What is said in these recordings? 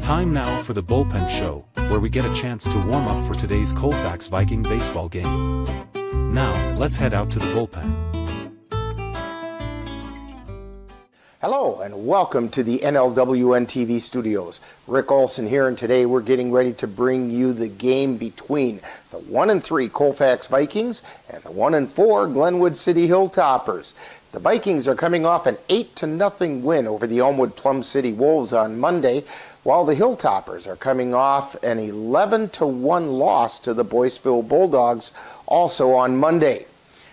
Time now for the Bullpen Show, where we get a chance to warm up for today's Colfax Viking baseball game. Now, let's head out to the bullpen. Hello and welcome to the NLWN-TV studios. Rick Olson here, and today we're getting ready to bring you the game between the 1-3 Colfax Vikings and the 1-4 Glenwood City Hilltoppers. The Vikings are coming off an 8-0 win over the Elmwood Plum City Wolves on Monday, while the Hilltoppers are coming off an 11-1 loss to the Boyceville Bulldogs also on Monday.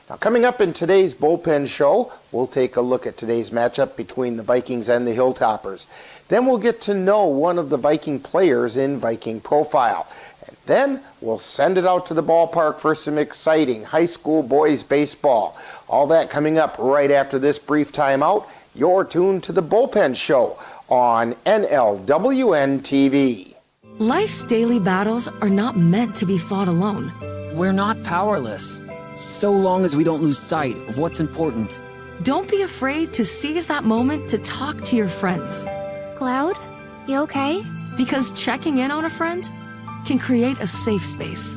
Now, coming up in today's Bullpen Show, we'll take a look at today's matchup between the Vikings and the Hilltoppers. Then we'll get to know one of the Viking players in Viking Profile. And then we'll send it out to the ballpark for some exciting high school boys baseball. All that coming up right after this brief timeout. You're tuned to the Bullpen Show on NLWN-TV. Life's daily battles are not meant to be fought alone. We're not powerless, so long as we don't lose sight of what's important. Don't be afraid to seize that moment to talk to your friends. Cloud, you okay? Because checking in on a friend can create a safe space.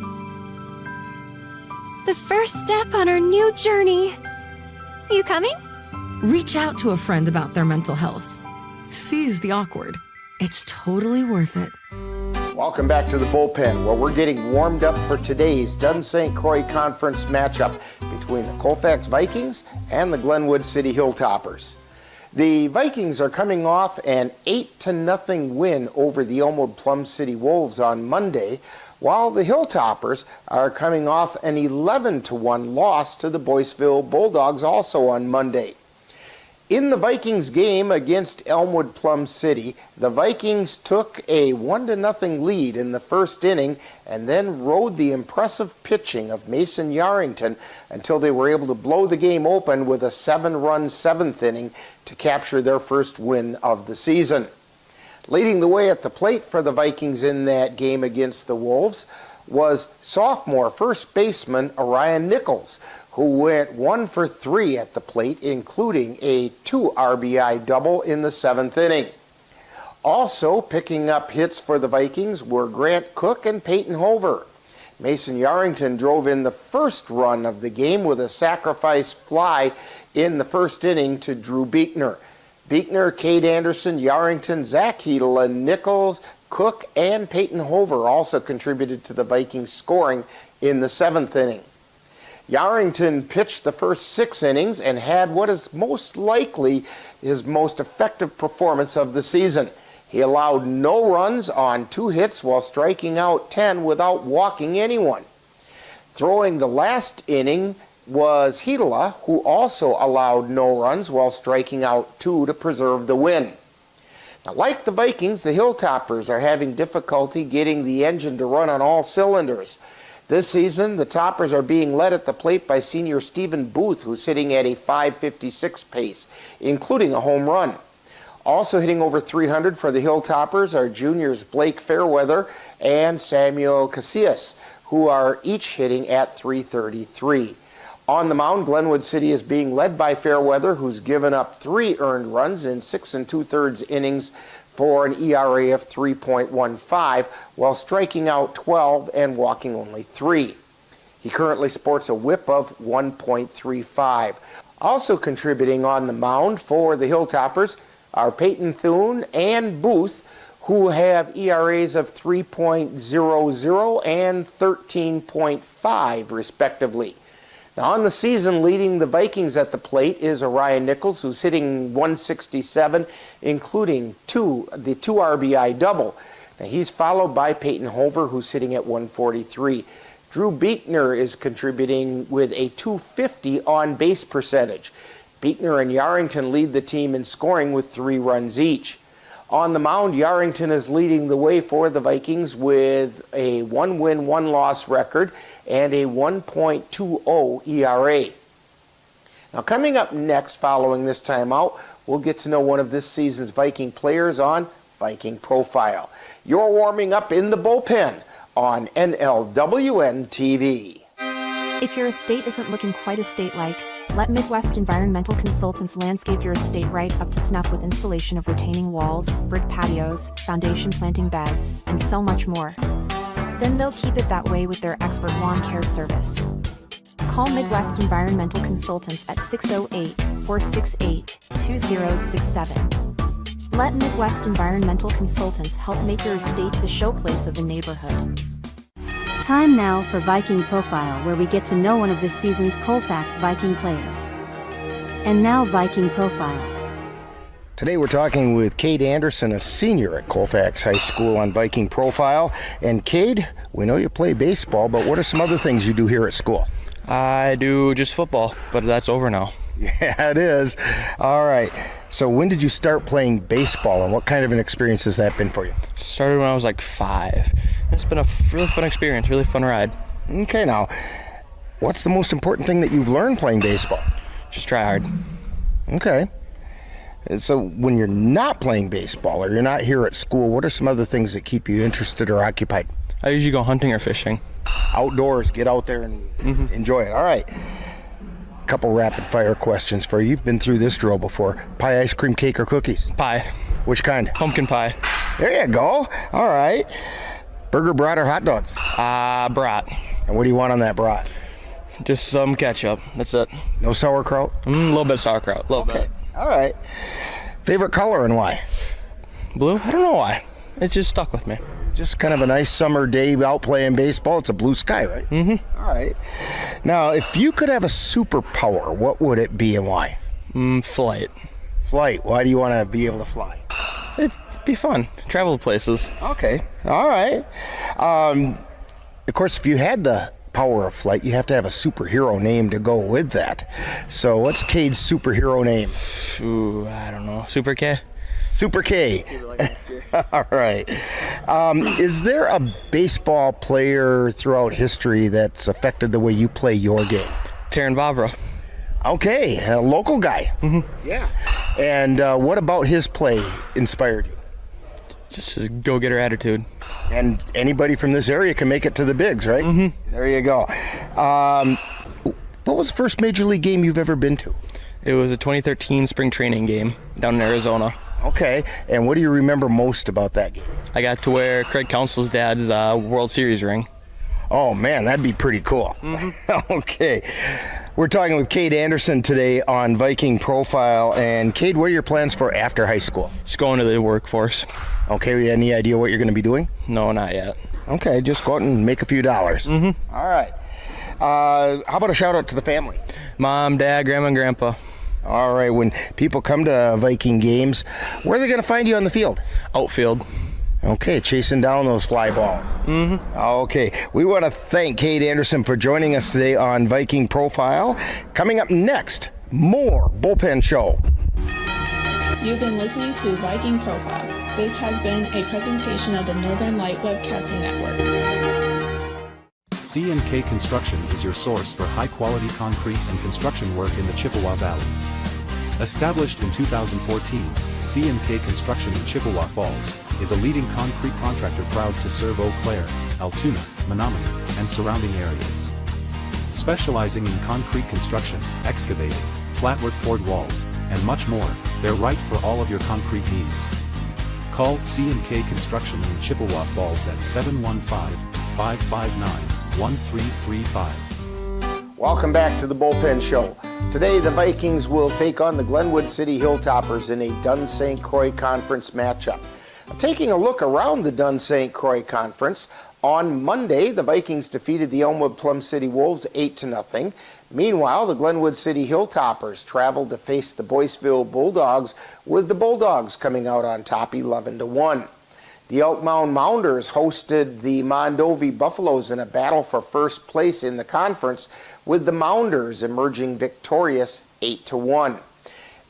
The first step on our new journey. You coming? Reach out to a friend about their mental health. Seize the awkward. It's totally worth it. Welcome back to the Bullpen, where we're getting warmed up for today's Dunn-St Croix Conference matchup between the Colfax Vikings and the Glenwood City Hilltoppers. The Vikings are coming off an 8-0 win over the Elmwood Plum City Wolves on Monday, while the Hilltoppers are coming off an 11-1 loss to the Boyceville Bulldogs also on Monday. In the Vikings game against Elmwood Plum City, the Vikings took a 1-0 lead in the first inning and then rode the impressive pitching of Mason Yarrington until they were able to blow the game open with a 7-run seventh inning to capture their first win of the season. Leading the way at the plate for the Vikings in that game against the Wolves was sophomore first baseman Orion Nichols, who went 1 for 3 at the plate, including a 2 RBI double in the 7th inning. Also picking up hits for the Vikings were Grant Cook and Peyton Hover. Mason Yarrington drove in the first run of the game with a sacrifice fly in the first inning to Drew Beekner. Beekner, Cade Anderson, Yarrington, Zach Hedela, Nichols, Cook, and Peyton Hover also contributed to the Vikings scoring in the 7th inning. Yarrington pitched the first 6 innings and had what is most likely his most effective performance of the season. He allowed no runs on 2 hits while striking out 10 without walking anyone. Throwing the last inning was Hedela, who also allowed no runs while striking out 2 to preserve the win. Now, like the Vikings, the Hilltoppers are having difficulty getting the engine to run on all cylinders. This season, the Toppers are being led at the plate by senior Stephen Booth, who's hitting at a .556 pace, including a home run. Also hitting over 300 for the Hilltoppers are juniors Blake Fairweather and Samuel Casillas, who are each hitting at .333. On the mound, Glenwood City is being led by Fairweather, who's given up 3 earned runs in 6 2/3 innings for an ERA of 3.15, while striking out 12 and walking only 3. He currently sports a whip of 1.35. Also contributing on the mound for the Hilltoppers are Peyton Thune and Booth, who have ERAs of 3.00 and 13.5 respectively. Now, on the season, leading the Vikings at the plate is Orion Nichols, who's hitting 167, including the 2 RBI double. Now, he's followed by Peyton Hover, who's hitting at 143. Drew Beekner is contributing with a .250 on-base percentage. Beekner and Yarrington lead the team in scoring with 3 runs each. On the mound, Yarrington is leading the way for the Vikings with a 1-win, 1-loss record and a 1.20 ERA. Now, coming up next following this timeout, we'll get to know one of this season's Viking players on Viking Profile. You're warming up in the Bullpen on NLWN-TV. If your estate isn't looking quite estate-like, let Midwest Environmental Consultants landscape your estate right up to snuff with installation of retaining walls, brick patios, foundation planting beds, and so much more. Then they'll keep it that way with their expert lawn care service. Call Midwest Environmental Consultants at 608-468-2067. Let Midwest Environmental Consultants help make your estate the showplace of the neighborhood. Time now for Viking Profile, where we get to know one of this season's Colfax Viking players. And now Viking Profile. Today we're talking with Cade Anderson, a senior at Colfax High School, on Viking Profile. And Cade, we know you play baseball, but what are some other things you do here at school? I do just football, but that's over now. Yeah, it is. All right. So when did you start playing baseball, and what kind of an experience has that been for you? Started when I was like 5. It's been a really fun experience, really fun ride. Okay, now, what's the most important thing that you've learned playing baseball? Just try hard. Okay. So when you're not playing baseball or you're not here at school, what are some other things that keep you interested or occupied? I usually go hunting or fishing. Outdoors, get out there and enjoy it. All right. A couple rapid fire questions for you. You've been through this drill before. Pie, ice cream, cake, or cookies? Pie. Which kind? Pumpkin pie. There you go. All right. Burger, brat, or hot dogs? Brat. And what do you want on that brat? Just some ketchup. That's it. No sauerkraut? A little bit of sauerkraut. A little bit. All right. Favorite color and why? Blue? I don't know why. It just stuck with me. Just kind of a nice summer day out playing baseball. It's a blue sky, right? Mm-hmm. All right. Now, if you could have a superpower, what would it be and why? Flight. Flight. Why do you want to be able to fly? It'd be fun. Travel places. Okay. All right. Of course, if you had the power of flight, you have to have a superhero name to go with that. So what's Cade's superhero name? Ooh, I don't know. Super K? Super K. All right. Is there a baseball player throughout history that's affected the way you play your game? Taryn Vavra. Okay, a local guy. Mm-hmm. Yeah. And what about his play inspired you? Just his go-getter attitude. And anybody from this area can make it to the bigs, right? Mm-hmm. There you go. What was the first major league game you've ever been to? It was a 2013 spring training game down in Arizona. Okay, and what do you remember most about that game? I got to wear Craig Counsell's dad's World Series ring. Oh man, that'd be pretty cool. Mm-hmm. Okay, we're talking with Cade Anderson today on Viking Profile. And Cade, what are your plans for after high school? Just going to the workforce. Okay, any idea what you're going to be doing? No, not yet. Okay, just go out and make a few dollars. Mm-hmm. All right. How about a shout out to the family? Mom, Dad, Grandma, and Grandpa. All right, when people come to Viking games, where are they going to find you on the field? Outfield. Okay, chasing down those fly balls. Mm-hmm. Okay, we want to thank Cade Anderson for joining us today on Viking Profile. Coming up next, more Bullpen Show. You've been listening to Viking Profile. This has been a presentation of the Northern Light Webcasting Network. C&K Construction is your source for high-quality concrete and construction work in the Chippewa Valley. Established in 2014, C&K Construction in Chippewa Falls is a leading concrete contractor proud to serve Eau Claire, Altoona, Menominee, and surrounding areas. Specializing in concrete construction, excavating, flatwork poured walls, and much more, they're right for all of your concrete needs. Call C&K Construction in Chippewa Falls at 715-559-1335. Welcome back to the Bullpen Show. Today, the Vikings will take on the Glenwood City Hilltoppers in a Dunn-St. Croix Conference matchup. Taking a look around the Dunn-St. Croix Conference, on Monday, the Vikings defeated the Elmwood Plum City Wolves 8-0. Meanwhile, the Glenwood City Hilltoppers traveled to face the Boyceville Bulldogs, with the Bulldogs coming out on top 11-1. The Elk Mound Mounders hosted the Mondovi Buffaloes in a battle for first place in the conference, with the Mounders emerging victorious 8-1.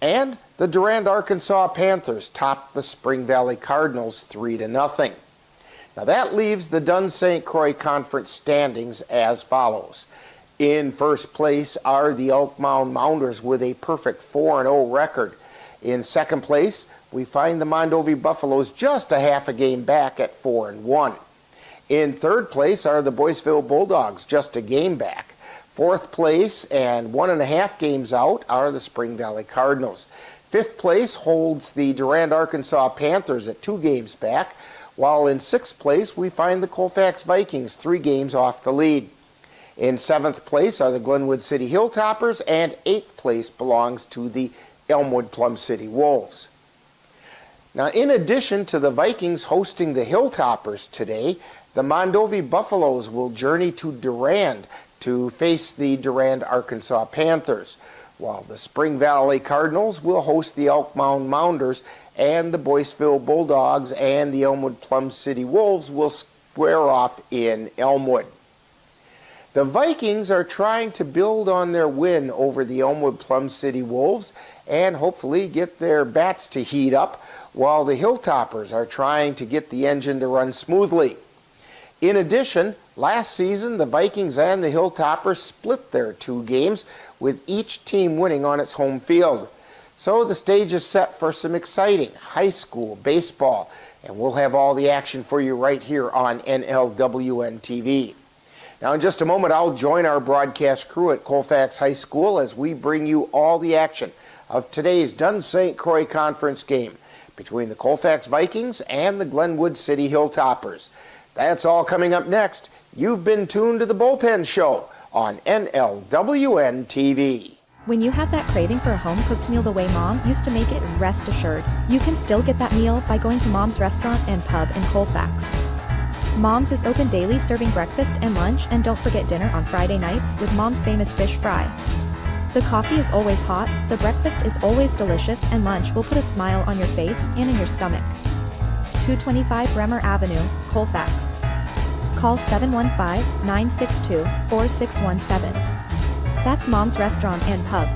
And the Durand, Arkansas Panthers topped the Spring Valley Cardinals 3-0. Now that leaves the Dunn-St. Croix Conference standings as follows. In first place are the Elk Mound Mounders with a perfect 4-0 record. In second place, we find the Mondovi Buffaloes just a half a game back at 4-1. In third place are the Boyceville Bulldogs, just a game back. Fourth place and 1.5 games out are the Spring Valley Cardinals. Fifth place holds the Durand, Arkansas Panthers at 2 games back, while in sixth place we find the Colfax Vikings 3 games off the lead. In seventh place are the Glenwood City Hilltoppers, and eighth place belongs to the Elmwood Plum City Wolves. Now, in addition to the Vikings hosting the Hilltoppers today, the Mondovi Buffaloes will journey to Durand to face the Durand, Arkansas Panthers, while the Spring Valley Cardinals will host the Elk Mound Mounders, and the Boyceville Bulldogs and the Elmwood Plum City Wolves will square off in Elmwood. The Vikings are trying to build on their win over the Elmwood Plum City Wolves and hopefully get their bats to heat up, while the Hilltoppers are trying to get the engine to run smoothly. In addition, last season the Vikings and the Hilltoppers split their 2 games, with each team winning on its home field. So the stage is set for some exciting high school baseball, and we'll have all the action for you right here on NLWN-TV. Now, in just a moment, I'll join our broadcast crew at Colfax High School as we bring you all the action of today's Dunn-St. Croix Conference game between the Colfax Vikings and the Glenwood City Hilltoppers. That's all coming up next. You've been tuned to the Bullpen Show on NLWN-TV. When you have that craving for a home-cooked meal the way Mom used to make it, rest assured, you can still get that meal by going to Mom's Restaurant and Pub in Colfax. Mom's is open daily, serving breakfast and lunch, and don't forget dinner on Friday nights with Mom's famous fish fry. The coffee is always hot, the breakfast is always delicious, and lunch will put a smile on your face and in your stomach. 225 Bremer Avenue, Colfax. Call 715-962-4617. That's Mom's Restaurant and Pub.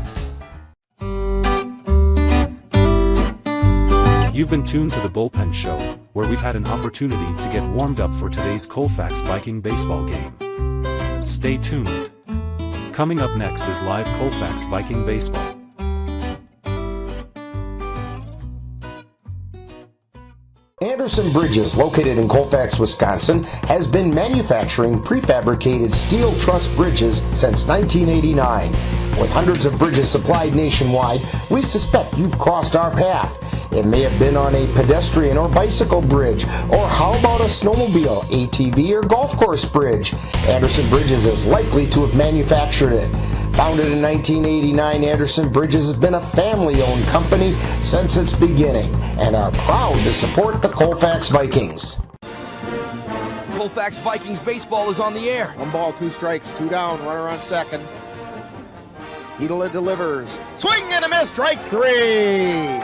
You've been tuned to the Bullpen Show, where we've had an opportunity to get warmed up for today's Colfax Viking baseball game. Stay tuned. Coming up next is live Colfax Viking baseball. Anderson Bridges, located in Colfax, Wisconsin, has been manufacturing prefabricated steel truss bridges since 1989. With hundreds of bridges supplied nationwide, we suspect you've crossed our path. It may have been on a pedestrian or bicycle bridge, or how about a snowmobile, ATV, or golf course bridge? Anderson Bridges is likely to have manufactured it. Founded in 1989, Anderson Bridges has been a family-owned company since its beginning and are proud to support the Colfax Vikings. Colfax Vikings baseball is on the air. 1 ball, 2 strikes, 2 down, runner on second. Heedle delivers. Swing and a miss, strike 3.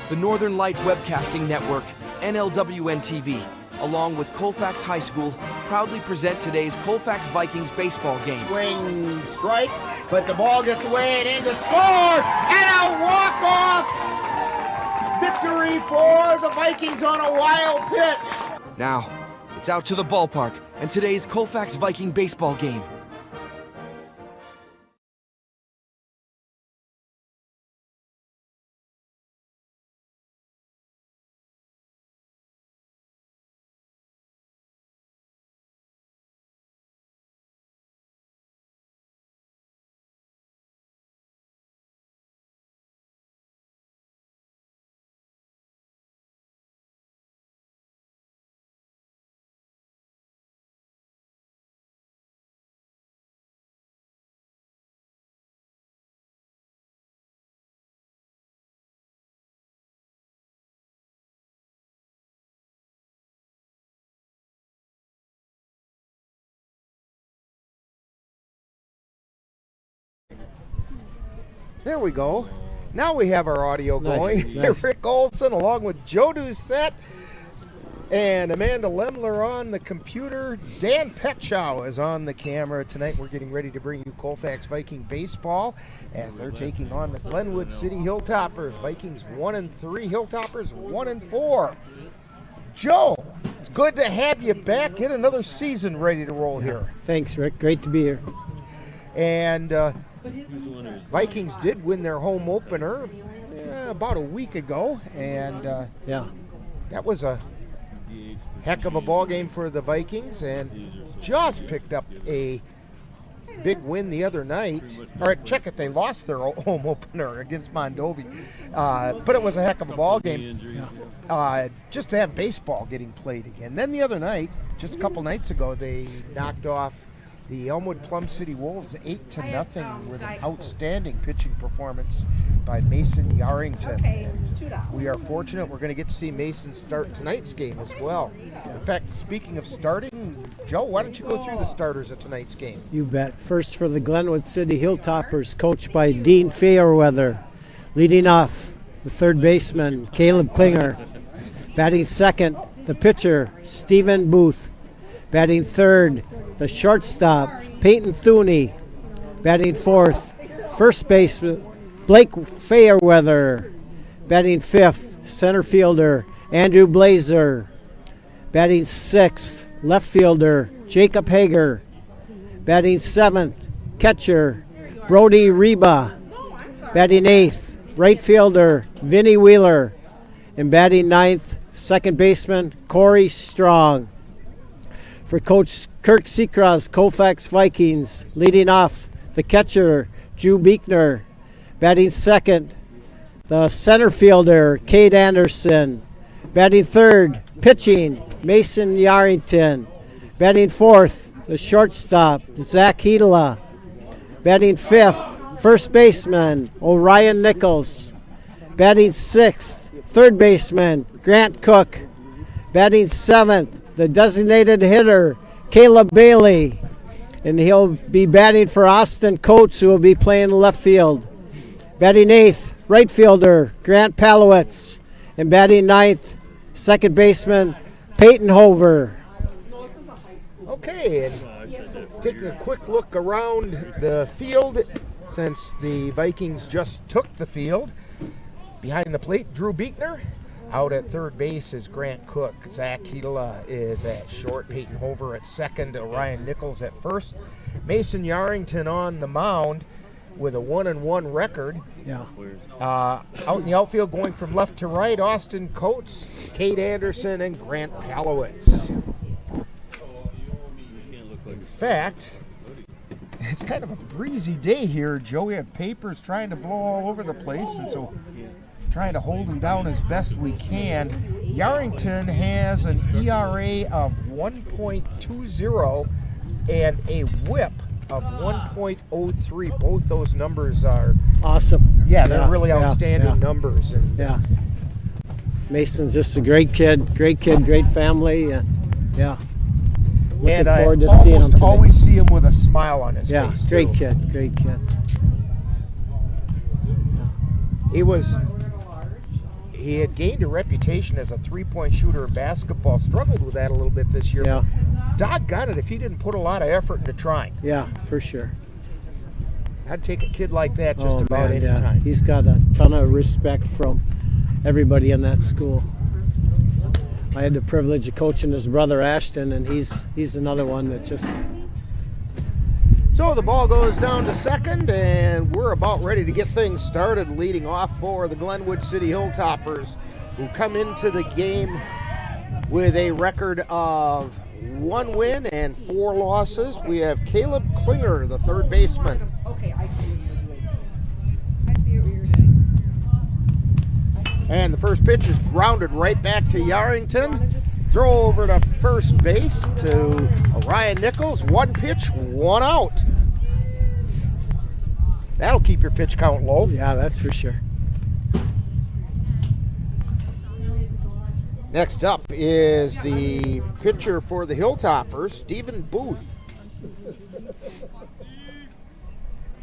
The Northern Light Webcasting Network, NLWN-TV, along with Colfax High School, proudly present today's Colfax Vikings baseball game. Swing, strike, but the ball gets away and in to score, and a walk-off victory for the Vikings on a wild pitch. Now, it's out to the ballpark and today's Colfax Viking baseball game. There we go. Now we have our audio going. Nice. Rick Olson along with Joe Doucette and Amanda Lemler on the computer. Dan Petchow is on the camera tonight. We're getting ready to bring you Colfax Viking baseball as they're taking on the Glenwood City Hilltoppers. Vikings 1-3, Hilltoppers 1-4. Joe, it's good to have you back. Get another season ready to roll here. Thanks, Rick. Great to be here. And Vikings did win their home opener about a week ago, and that was a heck of a ball game for the Vikings, and just picked up a big win the other night. Or check it, they lost their home opener against Mondovi. But it was a heck of a ball game. Just to have baseball getting played again. Then the other night, just a couple nights ago, they knocked off the Elmwood Plum City Wolves 8-0 with an outstanding pitching performance by Mason Yarrington. We are fortunate we're going to get to see Mason start tonight's game as well. In fact, speaking of starting, Joe, why don't you go through the starters of tonight's game? You bet. First for the Glenwood City Hilltoppers, coached by Dean Fairweather. Leading off, the third baseman, Caleb Klinger. Batting second, the pitcher, Stephen Booth. Batting third, the shortstop, Peyton Thuney. Batting fourth, first baseman, Blake Fairweather. Batting fifth, center fielder, Andrew Blazer. Batting sixth, left fielder, Jacob Hager. Batting seventh, catcher, Brody Reba. Batting eighth, right fielder, Vinnie Wheeler. And batting ninth, second baseman, Corey Strong. For Coach Kirk Seacross, Colfax Vikings, leading off, the catcher, Drew Beekner. Batting second, the center fielder, Cade Anderson. Batting third, pitching, Mason Yarrington. Batting fourth, the shortstop, Zach Hedela. Batting fifth, first baseman, Orion Nichols. Batting sixth, third baseman, Grant Cook. Batting seventh, the designated hitter, Caleb Bailey. And he'll be batting for Austin Coates, who will be playing left field. Batting eighth, right fielder, Grant Palowitz. And batting ninth, second baseman, Peyton Hover. Okay, and taking a quick look around the field, since the Vikings just took the field. Behind the plate, Drew Beekner. Out at third base is Grant Cook. Zach Hedela is at short. Peyton Hover at second. Orion Nichols at first. Mason Yarrington on the mound with a 1-1 record. Yeah. Out in the outfield, going from left to right, Austin Coates, Cade Anderson, and Grant Palowitz. In fact, it's kind of a breezy day here, Joe. We have papers trying to blow all over the place, and so trying to hold them down as best we can. Yarrington has an ERA of 1.20 and a whip of 1.03. Both those numbers are awesome. Yeah, they're really outstanding numbers. And yeah. Mason's just a great kid, great family. Yeah. Looking forward to seeing him today. Always see him with a smile on his face. Yeah, great kid. He had gained a reputation as a three-point shooter in basketball, struggled with that a little bit this year. Yeah. Doggone it if he didn't put a lot of effort into trying. Yeah, for sure. I'd take a kid like that just about any time. He's got a ton of respect from everybody in that school. I had the privilege of coaching his brother Ashton, and he's another one that just... So the ball goes down to second, and we're about ready to get things started. Leading off for the Glenwood City Hilltoppers, who come into the game with a record of 1 win and 4 losses. We have Caleb Klinger, the third baseman. Okay, I see what you're doing. I see what you're doing. And the first pitch is grounded right back to Yarrington. Throw over to first base to Orion Nichols. 1 pitch, 1 out. That'll keep your pitch count low. Yeah, that's for sure. Next up is the pitcher for the Hilltoppers, Stephen Booth.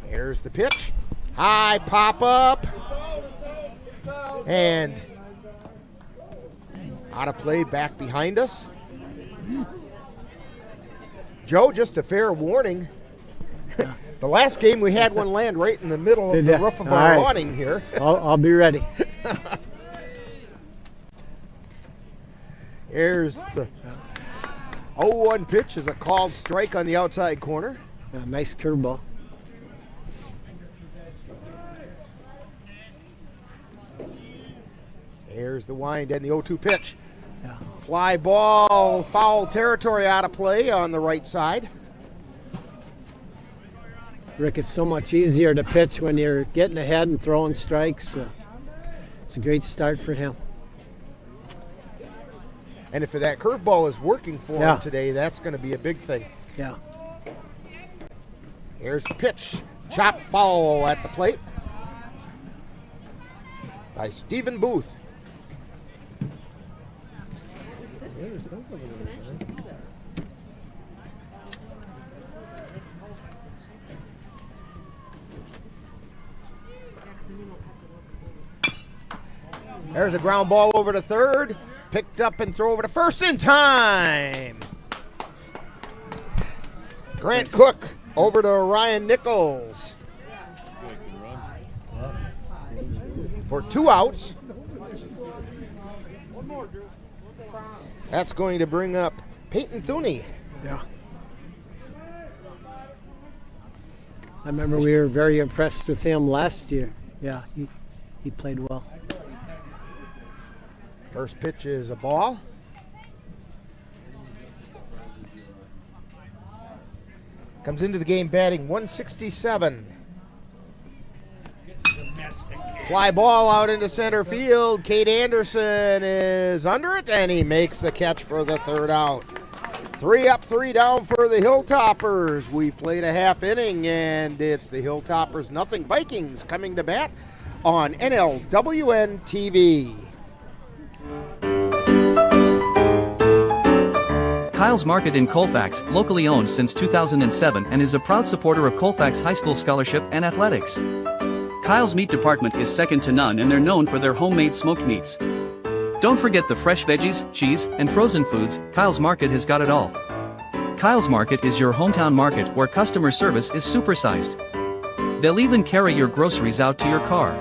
Here's the pitch. High pop up. And out of play back behind us. Joe, just a fair warning. The last game we had one land right in the middle of the roof of our awning here. I'll be ready. Here's the 0-1 pitch is a called strike on the outside corner. Nice curveball. Here's the wind and the 0-2 pitch. Yeah. Fly ball, foul territory, out of play on the right side. Rick, it's so much easier to pitch when you're getting ahead and throwing strikes. It's a great start for him. And if that curveball is working for him today, that's going to be a big thing. Yeah. Here's the pitch. Chop foul at the plate by Stephen Booth. There's a ground ball over to third. Picked up and throw over to first in time. Grant Cook over to Ryan Nichols for 2 outs. That's going to bring up Peyton Thuney. Yeah. I remember we were very impressed with him last year. Yeah, he played well. First pitch is a ball. Comes into the game batting 167. Fly ball out into center field. Cade Anderson is under it, and he makes the catch for the 3rd out. 3 up, 3 down for the Hilltoppers. We've played a half inning, and it's the Hilltoppers nothing. Vikings coming to bat on NLWN-TV. Kyle's Market in Colfax, locally owned since 2007 and is a proud supporter of Colfax High School scholarship and athletics. Kyle's meat department is second to none, and they're known for their homemade smoked meats. Don't forget the fresh veggies, cheese, and frozen foods. Kyle's Market has got it all. Kyle's Market is your hometown market where customer service is supersized. They'll even carry your groceries out to your car.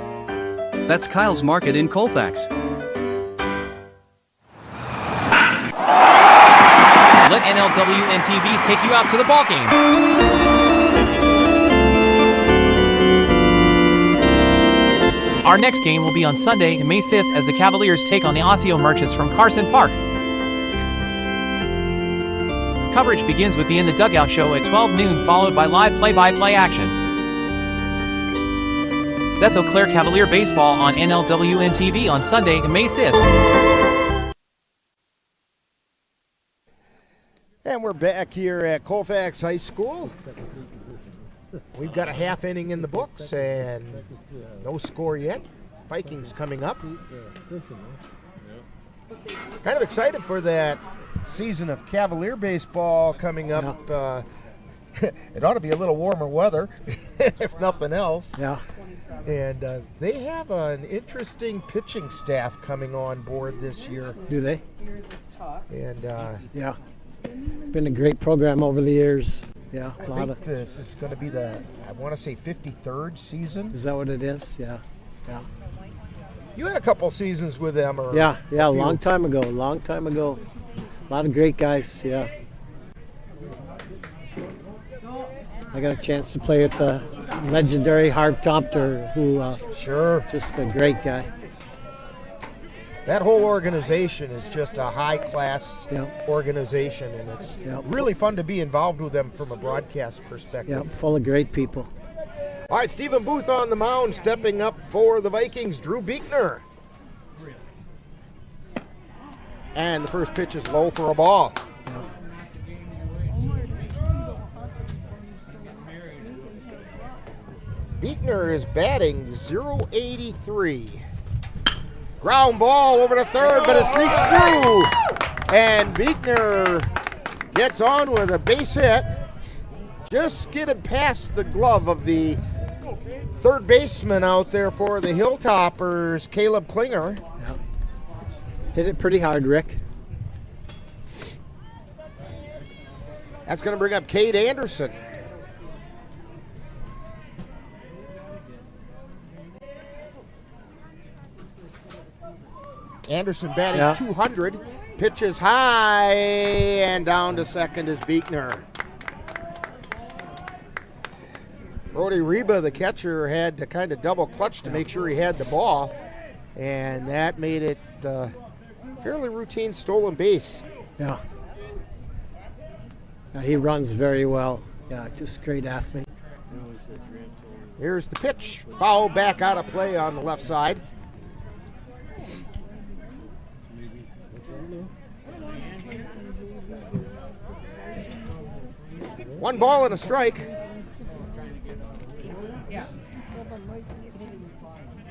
That's Kyle's Market in Colfax. Let NLWN-TV take you out to the ballgame. Our next game will be on Sunday, May 5th, as the Cavaliers take on the Osseo Merchants from Carson Park. Coverage begins with the In the Dugout show at 12 noon, followed by live play-by-play action. That's Eau Claire Cavalier Baseball on NLWN-TV on Sunday, May 5th. And we're back here at Colfax High School. We've got a half inning in the books and no score yet. Vikings coming up. Kind of excited for that season of Cavalier baseball coming up. It ought to be a little warmer weather, if nothing else. Yeah. And they have an interesting pitching staff coming on board this year. Do they? And yeah. Been a great program over the years. Yeah, I think this is going to be the, I want to say 53rd season. Is that what it is? Yeah. Yeah. You had a couple seasons with them, or yeah, a long time ago. A lot of great guys. Yeah. I got a chance to play with the legendary Harv Tomter, who just a great guy. That whole organization is just a high-class organization, and it's really fun to be involved with them from a broadcast perspective. Yeah, full of great people. All right, Stephen Booth on the mound, stepping up for the Vikings, Drew Buechner. And the first pitch is low for a ball. Buechner is batting .083. Ground ball over to third, but it sneaks through. And Buechner gets on with a base hit. Just skidded past the glove of the third baseman out there for the Hilltoppers, Caleb Klinger. Yeah. Hit it pretty hard, Rick. That's going to bring up Cade Anderson. Anderson batting 200, pitches high, and down to second is Buechner. Brody Reba, the catcher, had to kind of double clutch to make sure he had the ball, and that made it fairly routine stolen base. Yeah. He runs very well. Yeah, just great athlete. Here's the pitch. Foul back out of play on the left side. One ball and a strike.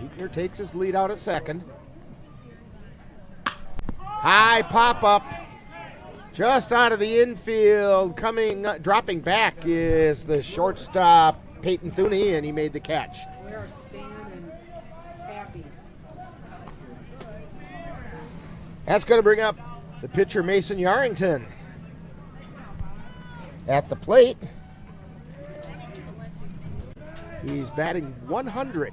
Eaton takes his lead out at second. High pop-up. Just out of the infield. Dropping back is the shortstop, Peyton Thuney, and he made the catch. We are standing happy. That's going to bring up the pitcher, Mason Yarrington. At the plate, he's batting 100.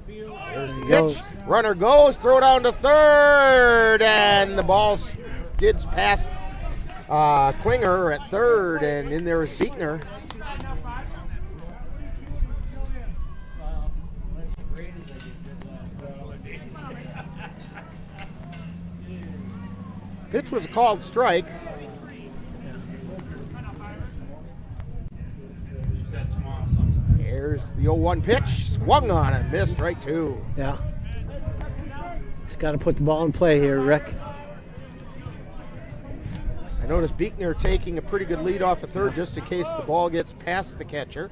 There's the pitch. Runner goes, throw down to third, and the ball skids past Klinger at third, and in there is Beekner. Pitch was a called strike. Here's the 0-1 pitch. Swung on it, missed, strike two. Yeah. He's got to put the ball in play here, Rick. I noticed Beekner taking a pretty good lead off at third just in case the ball gets past the catcher.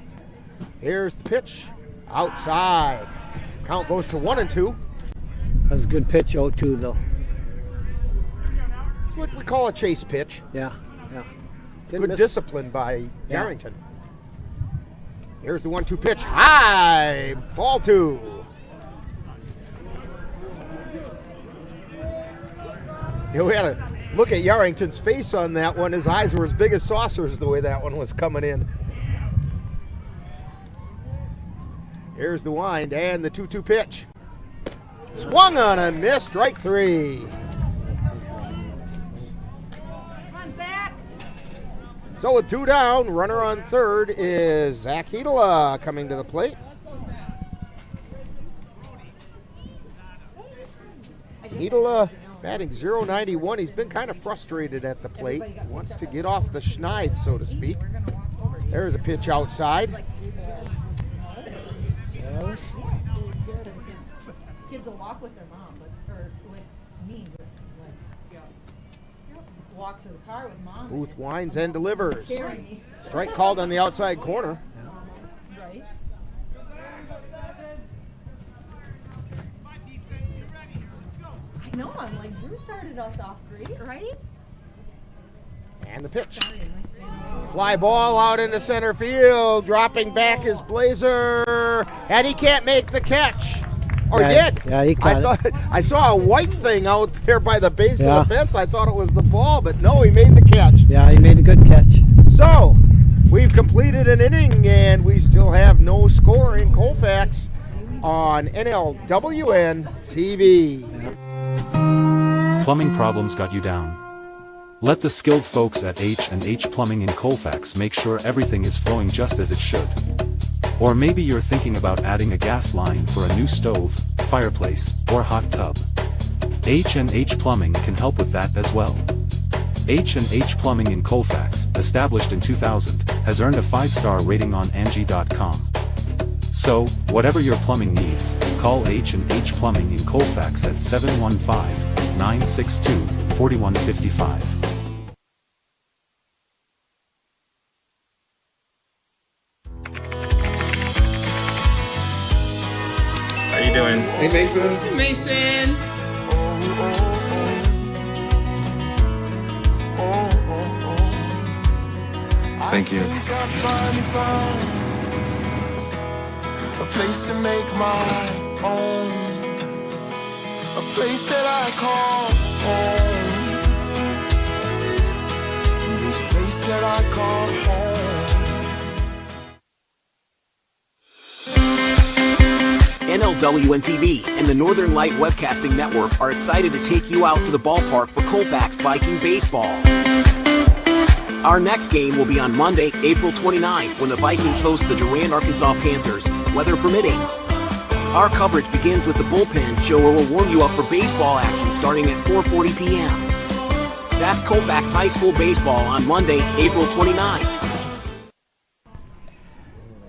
Here's the pitch. Outside. Count goes to 1-2. That's a good pitch, 0-2 though. It's what we call a chase pitch. Yeah, yeah. Good discipline by Yarrington. Here's the 1-2 pitch. High. Ball two. Yeah, we had to look at Yarrington's face on that one. His eyes were as big as saucers the way that one was coming in. Here's the wind and the 2-2 pitch. Swung on and missed, strike three. So with two down, runner on third is Zach Hedela coming to the plate. Hedela batting .091. He's been kind of frustrated at the plate. Wants to get off the schneid, so to speak. There's a pitch outside. Kids will walk with their mom, or with me, walk to the car with mom. Booth winds and delivers. Strike called on the outside corner. Right. I know, I'm like, Drew started us off great, right? And the pitch. Fly ball out into center field. Dropping back is Blazer. And he can't make the catch. Or did. Yeah, he caught it. I saw a white thing out there by the base of the fence. I thought it was the ball, but no, he made the catch. Yeah, he made a good catch. So, we've completed an inning, and we still have no score in Colfax on NLWN-TV. Plumbing problems got you down? Let the skilled folks at H&H Plumbing in Colfax make sure everything is flowing just as it should. Or maybe you're thinking about adding a gas line for a new stove, fireplace, or hot tub. H&H Plumbing can help with that as well. H&H Plumbing in Colfax, established in 2000, has earned a 5-star rating on Angie.com. So, whatever your plumbing needs, call H&H Plumbing in Colfax at 715-962-4155. How you doing? Hey, Mason. Hey, Mason. Thank you. A place to make my own. A place that I call home. This place that I call home. NLWN-TV and the Northern Light Webcasting Network are excited to take you out to the ballpark for Colfax Viking Baseball. Our next game will be on Monday, April 29th, when the Vikings host the Durand, Arkansas Panthers, weather permitting. Our coverage begins with the bullpen show where we'll warm you up for baseball action starting at 4:40 p.m. That's Colfax High School Baseball on Monday, April 29th.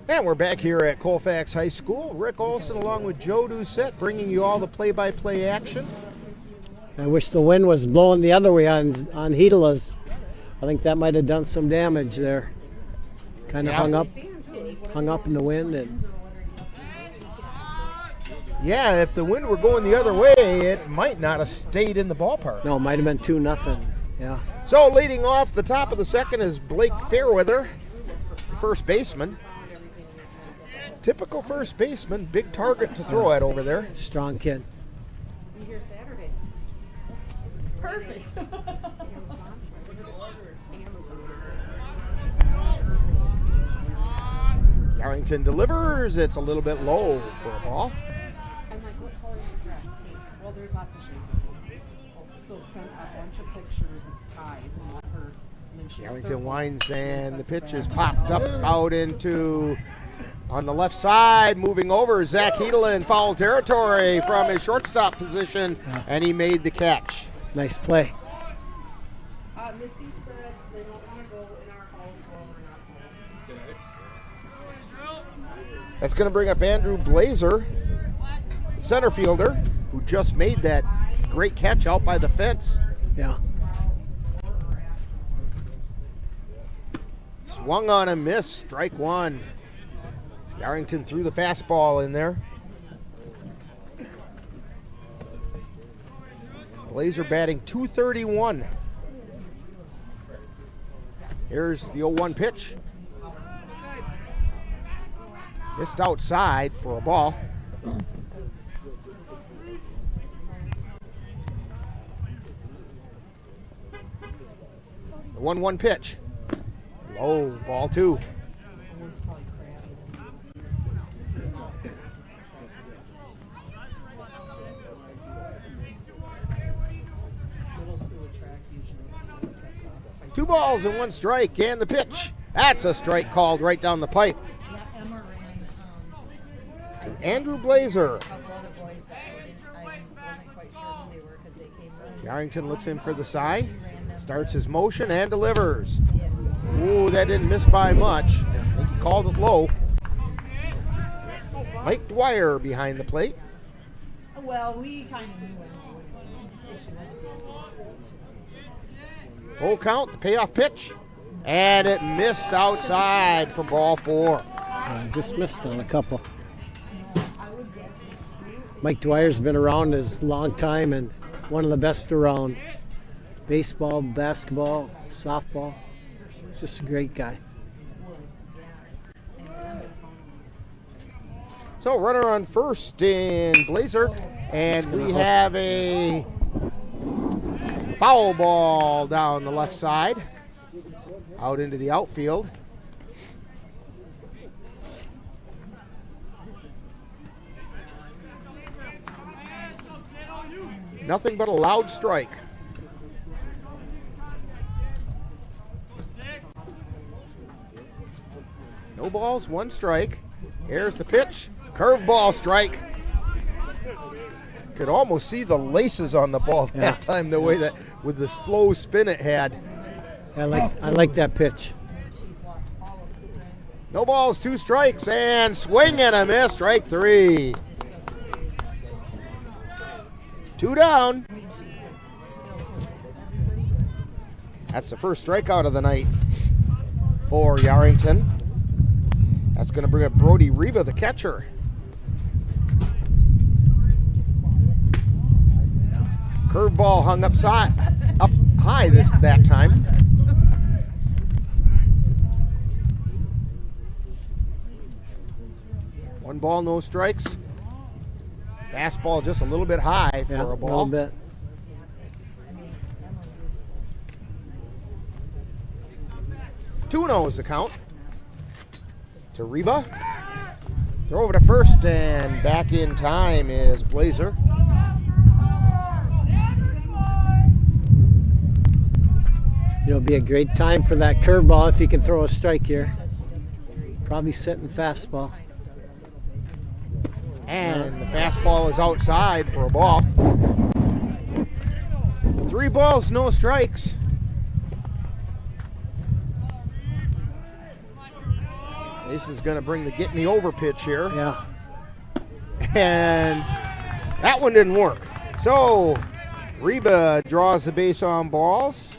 And we're back here at Colfax High School. Rick Olson along with Joe Doucette bringing you all the play-by-play action. I wish the wind was blowing the other way on Hedela's. I think that might have done some damage there. Kind of hung up in the wind. And yeah, if the wind were going the other way, it might not have stayed in the ballpark. No, it might have been 2-0. Yeah. So leading off the top of the second is Blake Fairweather, first baseman. Typical first baseman, big target to throw at over there. Strong kid. Be here Saturday. Perfect. Yarrington delivers. It's a little bit low for a ball. I'm like, what color is the dress? Pink. Well, there's lots of shades of this. So sent a bunch of pictures of ties and let her. And then she Yarrington winds and the pitch is popped up out into on the left side. Moving over, Zach Hedela in foul territory from his shortstop position, and he made the catch. Nice play. Missy said they don't want to go in our house while we're not home. That's going to bring up Andrew Blazer, center fielder, who just made that great catch out by the fence. Yeah. Swung on and missed, strike one. Yarrington threw the fastball in there. Blazer batting .231. Here's the 0-1 pitch. Missed outside for a ball. The 1-1 pitch. Low, ball two. Two balls and one strike, and the pitch. That's a strike called right down the pipe. To Andrew Blazer. Yarrington looks in for the side, starts his motion and delivers. Ooh, that didn't miss by much. I think he called it low. Mike Dwyer behind the plate. Well, we kind of knew it. Full count, the payoff pitch, and it missed outside for ball four. Just missed on a couple. Mike Dwyer's been around his long time and one of the best around. Baseball, basketball, softball. Just a great guy. So runner on first in Blazer, and we have a foul ball down the left side, out into the outfield. Nothing but a loud strike. No balls, one strike. Here's the pitch. Curveball strike. Could almost see the laces on the ball that time, the way that with the slow spin it had. I like that pitch. No balls, two strikes, and swing and a miss, strike three. Two down. That's the first strikeout of the night for Yarrington. That's going to bring up Brody Reba, the catcher. Curveball hung up high that time. One ball, no strikes. Fastball just a little bit high for a ball. A little bit. Two is the count. To Reba. Throw over to first, and back in time is Blazer. It'll be a great time for that curveball if he can throw a strike here. Probably sitting fastball. And the fastball is outside for a ball. 3 balls, no strikes. Mason's going to bring the get me over pitch here. Yeah. And that one didn't work. So Reba draws the base on balls.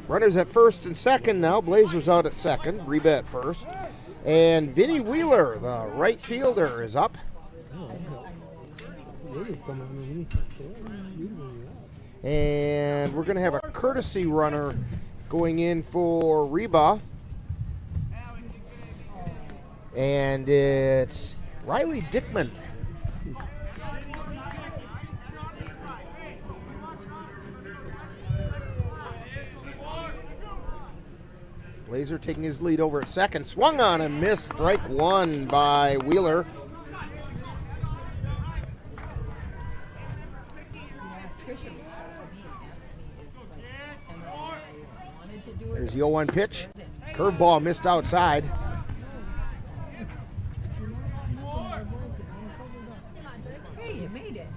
Runners at first and second now. Blazers out at second. Reba at first. And Vinny Wheeler, the right fielder, is up. And we're going to have a courtesy runner going in for Reba. And it's Riley Dickman. Blazer taking his lead over at second. Swung on and missed. Strike one by Wheeler. There's the 0-1 pitch. Curveball missed outside. Hey, you made it.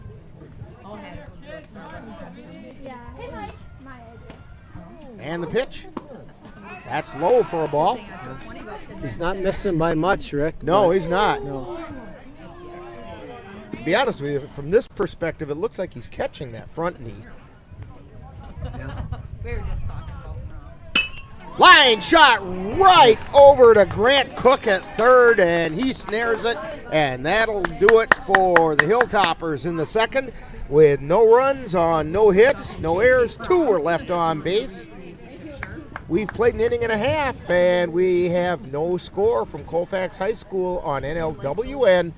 And the pitch. That's low for a ball. He's not missing by much, Rick. No, he's not. No. To be honest with you, from this perspective, it looks like he's catching that front knee. We were just talking about Line shot right over to Grant Cook at third, and he snares it, and that'll do it for the Hilltoppers in the second with no runs on no hits, no errors. 2 were left on base. We've played an inning and a half, and we have no score from Colfax High School on NLWN-TV.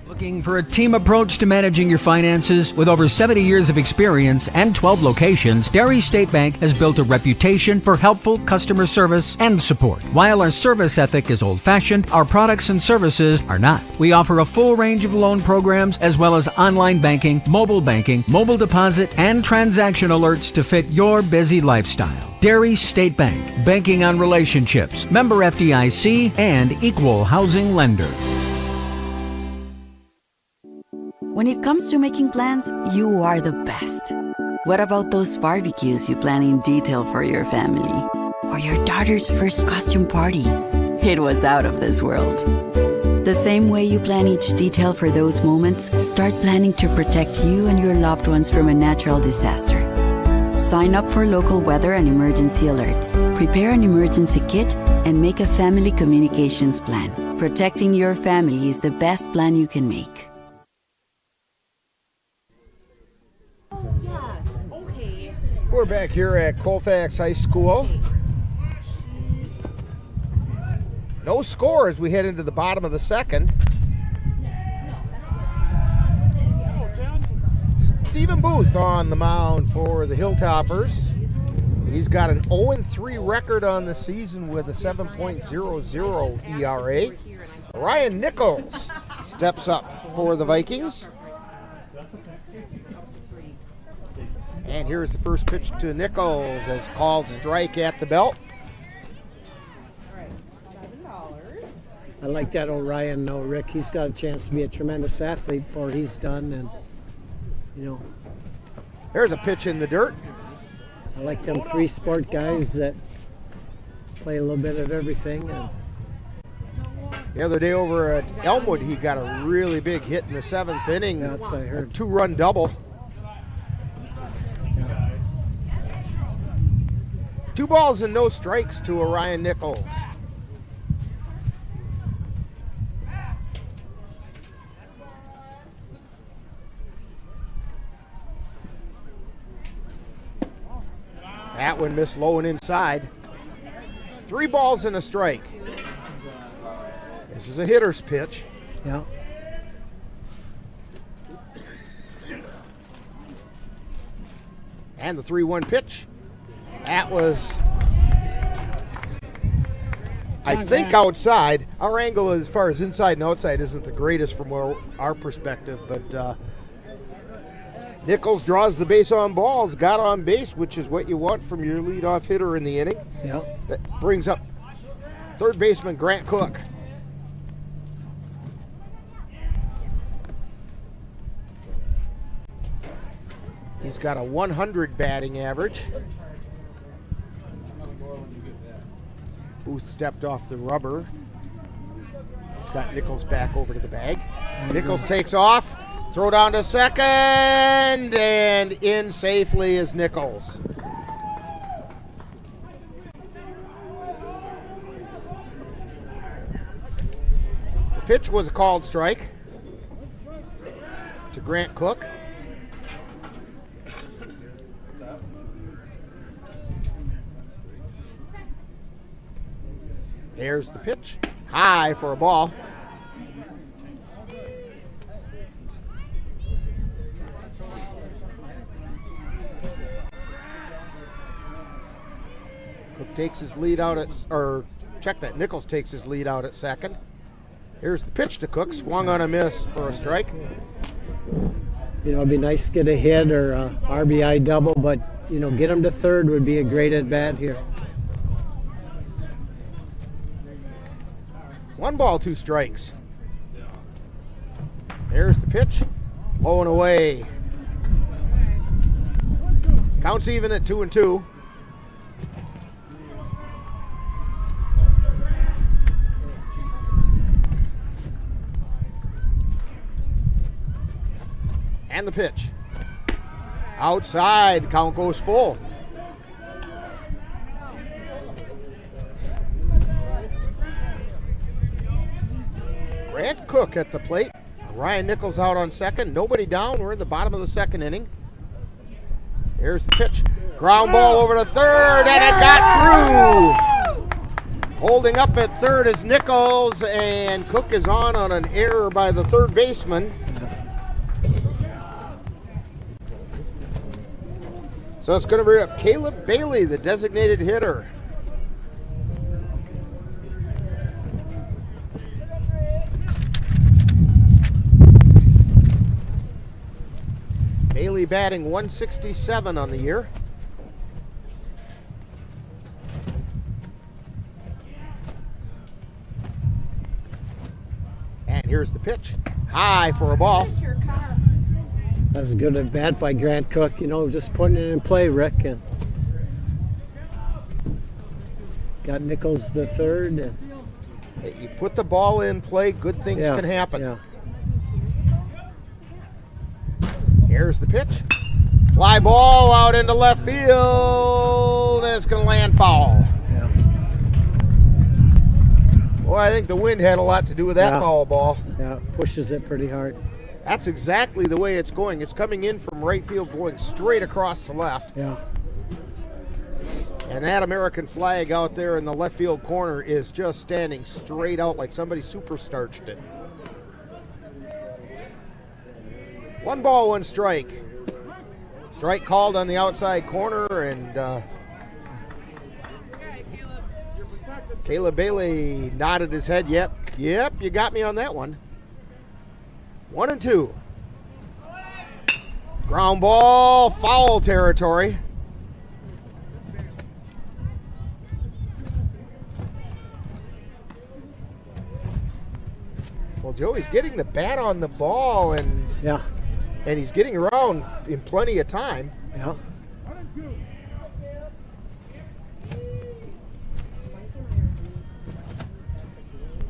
Looking for a team approach to managing your finances? With over 70 years of experience and 12 locations, Derry State Bank has built a reputation for helpful customer service and support. While our service ethic is old-fashioned, our products and services are not. We offer a full range of loan programs as well as online banking, mobile deposit, and transaction alerts to fit your busy lifestyle. Derry State Bank, banking on relationships, member FDIC, and equal housing lender. When it comes to making plans, you are the best. What about those barbecues you plan in detail for your family? Or your daughter's first costume party? It was out of this world. The same way you plan each detail for those moments, start planning to protect you and your loved ones from a natural disaster. Sign up for local weather and emergency alerts. Prepare an emergency kit and make a family communications plan. Protecting your family is the best plan you can make. We're back here at Colfax High School. No score as we head into the bottom of the second. Stephen Booth on the mound for the Hilltoppers. He's got an 0-3 record on the season with a 7.00 ERA. Ryan Nichols steps up for the Vikings. And here's the first pitch to Nichols as called strike at the belt. I like that Orion, though, Rick. He's got a chance to be a tremendous athlete before he's done, and There's a pitch in the dirt. I like them 3 sport guys that play a little bit of everything. And the other day over at Elmwood, he got a really big hit in the 7th inning. That's what I heard. A 2-run double. 2 balls and no strikes to Orion Nichols. That one missed low and inside. 3 balls and a strike. This is a hitter's pitch. Yeah. And the 3-1 pitch. That was, I think, outside. Our angle as far as inside and outside isn't the greatest from our perspective, but Nichols draws the base on balls, got on base, which is what you want from your leadoff hitter in the inning. Yeah. That brings up third baseman Grant Cook. He's got a 100 batting average. Booth stepped off the rubber. Got Nichols back over to the bag. Nichols takes off. Throw down to second, and in safely is Nichols. The pitch was a called strike to Grant Cook. There's the pitch. High for a ball. Cook takes his lead out at, or check that, Nichols takes his lead out at second. Here's the pitch to Cook, swung on a miss for a strike. You know, it'd be nice to get a hit or a RBI double, but, you know, get him to third would be a great at-bat here. 1 ball, 2 strikes. There's the pitch, low and away. Counts even at 2-2. And the pitch. Outside, the count goes full. Grant Cook at the plate. Ryan Nichols out on second. Nobody down. We're in the bottom of the second inning. Here's the pitch. Ground ball over to third, and it got through. Holding up at third is Nichols, and Cook is on an error by the third baseman. So it's going to bring up Caleb Bailey, the designated hitter. Bailey batting .167 on the year. And here's the pitch. High for a ball. That's a good at bat by Grant Cook, you know, just putting it in play, Rick. And got Nichols the third. And hey, you put the ball in play, good things can happen. Yeah. Here's the pitch. Fly ball out into left field, and it's going to land foul. Yeah. Boy, I think the wind had a lot to do with that foul ball. Yeah, pushes it pretty hard. That's exactly the way it's going. It's coming in from right field, going straight across to left. Yeah. And that American flag out there in the left field corner is just standing straight out like somebody super starched it. 1 ball, 1 strike. Strike called on the outside corner, and Caleb Bailey nodded his head. Yep, you got me on that one. 1-2. Ground ball, foul territory. Well, Joey's getting the bat on the ball, and he's getting around in plenty of time. Yeah.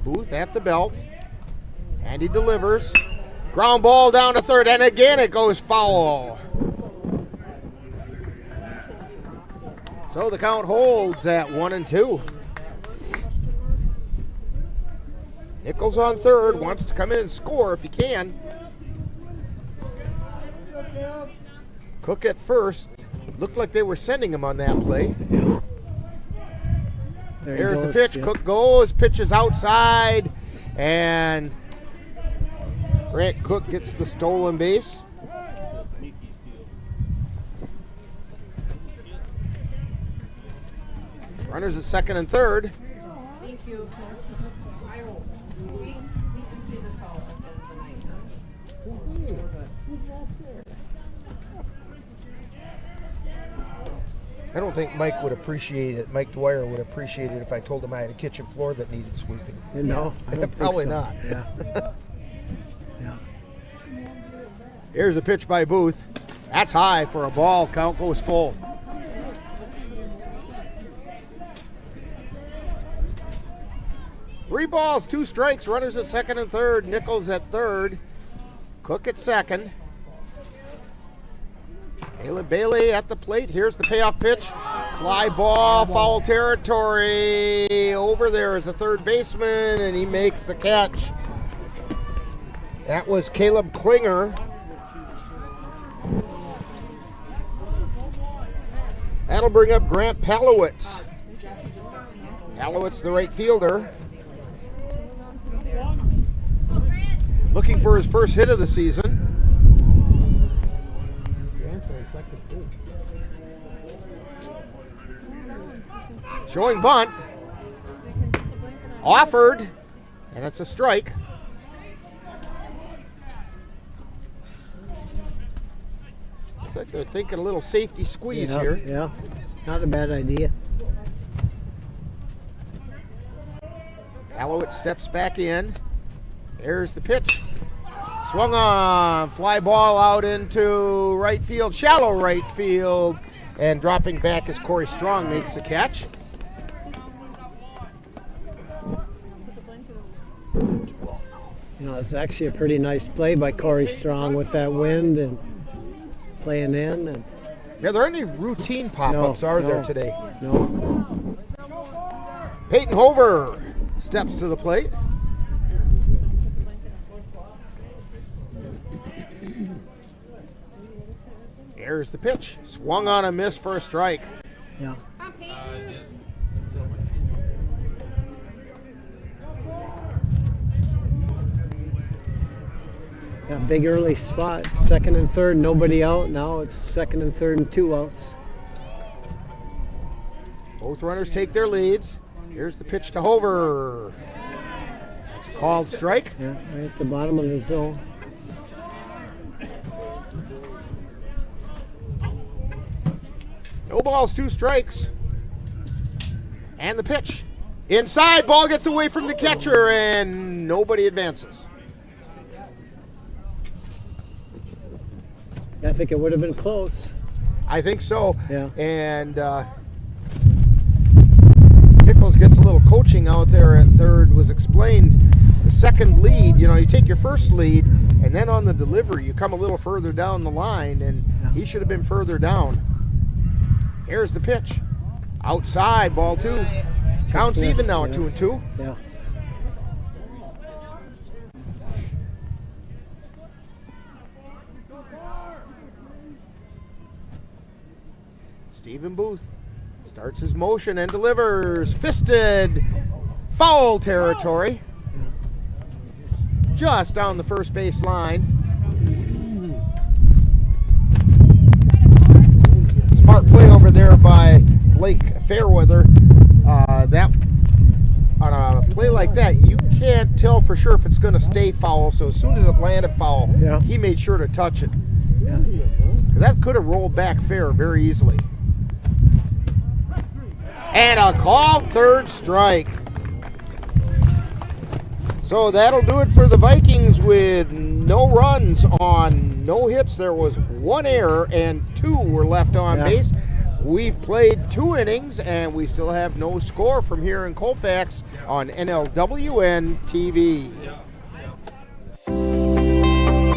Booth at the belt, and he delivers. Ground ball down to third, and again it goes foul. So the count holds at 1-2. Nichols on third, wants to come in and score if he can. Cook at first. Looked like they were sending him on that play. There's the pitch. Cook goes, pitches outside, and Grant Cook gets the stolen base. Runners at second and third. Thank you. I don't think Mike would appreciate it. Mike Dwyer would appreciate it if I told him I had a kitchen floor that needed sweeping. No, I don't Probably think so. not. Yeah. Yeah. Here's a pitch by Booth. That's high for a ball. Count goes full. 3 balls, 2 strikes, runners at second and third, Nichols at third, Cook at second. Caleb Bailey at the plate. Here's the payoff pitch. Fly ball, foul territory. Over there is a third baseman, and he makes the catch. That was Caleb Klinger. That'll bring up Grant Palowitz. Palowitz, the right fielder. Looking for his first hit of the season. Showing bunt. Offered. And it's a strike. Looks like they're thinking a little safety squeeze here. Yeah, not a bad idea. Palowitz steps back in. There's the pitch. Swung on. Fly ball out into right field. Shallow right field. And dropping back as Corey Strong makes the catch. You know, it's actually a pretty nice play by Corey Strong with that wind and playing in. And yeah, there aren't any routine pop-ups, are there today? No. Peyton Hover steps to the plate. There's the pitch. Swung on a miss for a strike. Yeah. Yeah, big early spot. Second and third, nobody out. Now it's second and third and 2 outs. Both runners take their leads. Here's the pitch to Hover. That's a called strike. Yeah, right at the bottom of the zone. No balls, 2 strikes. And the pitch. Inside, ball gets away from the catcher, and nobody advances. I think it would have been close. I think so. Yeah. And Nichols gets a little coaching out there at third. Was explained the second lead, you know, you take your first lead, and then on the delivery, you come a little further down the line, and he should have been further down. Here's the pitch. Outside, ball 2. Counts missed, even now at yeah. 2-2. Yeah. Stephen Booth starts his motion and delivers. Fisted. Foul territory. Just down the first base line. Smart play over there by Blake Fairweather. That on a play like that, you can't tell for sure if it's going to stay foul. So as soon as it landed foul, he made sure to touch it. Yeah. That could have rolled back fair very easily. And a called third strike. So that'll do it for the Vikings with no runs on no hits. There was 1 error and 2 were left on base. We've played 2 innings and we still have no score from here in Colfax on NLWN-TV.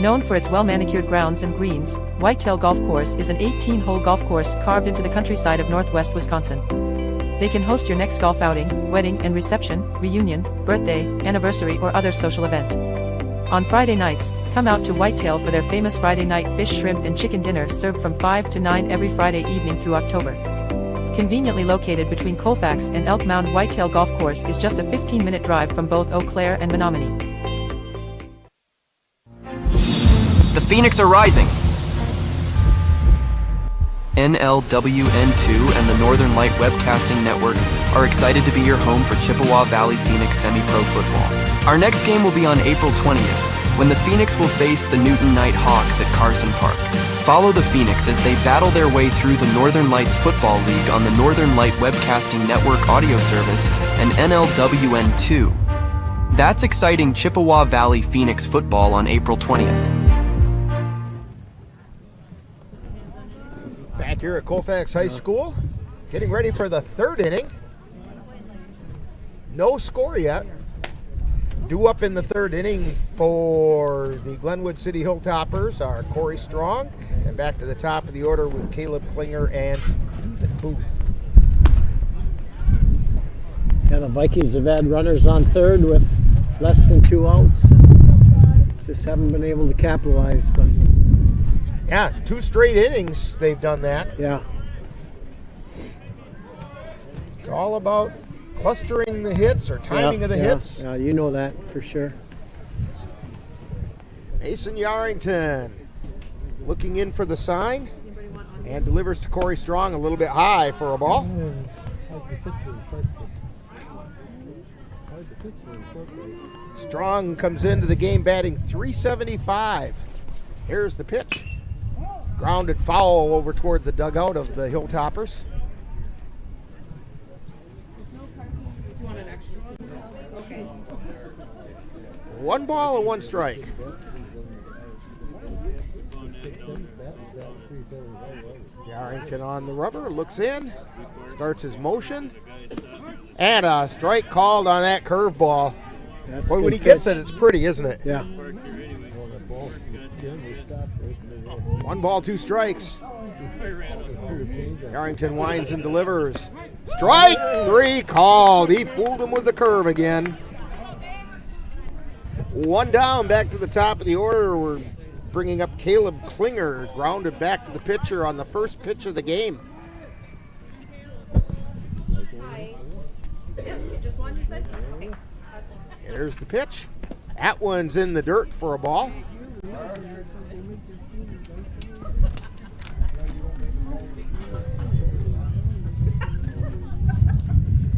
Known for its well-manicured grounds and greens, Whitetail Golf Course is an 18-hole golf course carved into the countryside of northwest Wisconsin. They can host your next golf outing, wedding and reception, reunion, birthday, anniversary or other social event. On Friday nights, come out to Whitetail for their famous Friday night fish, shrimp and chicken dinner served from 5 to 9 every Friday evening through October. Conveniently located between Colfax and Elk Mound, Whitetail Golf Course is just a 15-minute drive from both Eau Claire and Menominee. The Phoenix are rising. NLWN-2 and the Northern Light Webcasting Network are excited to be your home for Chippewa Valley Phoenix semi-pro football. Our next game will be on April 20th, when the Phoenix will face the Newton Knight Hawks at Carson Park. Follow the Phoenix as they battle their way through the Northern Lights Football League on the Northern Light Webcasting Network audio service and NLWN-2. That's exciting Chippewa Valley Phoenix football on April 20th. Back here at Colfax High School, getting ready for the 3rd inning. No score yet. Due up in the third inning for the Glenwood City Hilltoppers are Corey Strong, and back to the top of the order with Caleb Klinger and Stephen Booth. Yeah, the Vikings have had runners on third with less than 2 outs. Just haven't been able to capitalize, but yeah, 2 straight innings they've done that. Yeah. It's all about clustering the hits or timing of the hits. Yeah, you know that for sure. Mason Yarrington looking in for the sign and delivers to Corey Strong a little bit high for a ball. Strong comes into the game batting .375. Here's the pitch. Grounded foul over toward the dugout of the Hilltoppers. Okay. 1 ball and 1 strike. Yarrington on the rubber, looks in, starts his motion, and a strike called on that curveball. Boy, when he gets it, it's pretty, isn't it? Yeah. 1 ball, 2 strikes. Yarrington winds and delivers. Strike 3 called. He fooled him with the curve again. 1 down, back to the top of the order. We're bringing up Caleb Klinger, grounded back to the pitcher on the first pitch of the game. Just one, you said? Okay. There's the pitch. That one's in the dirt for a ball.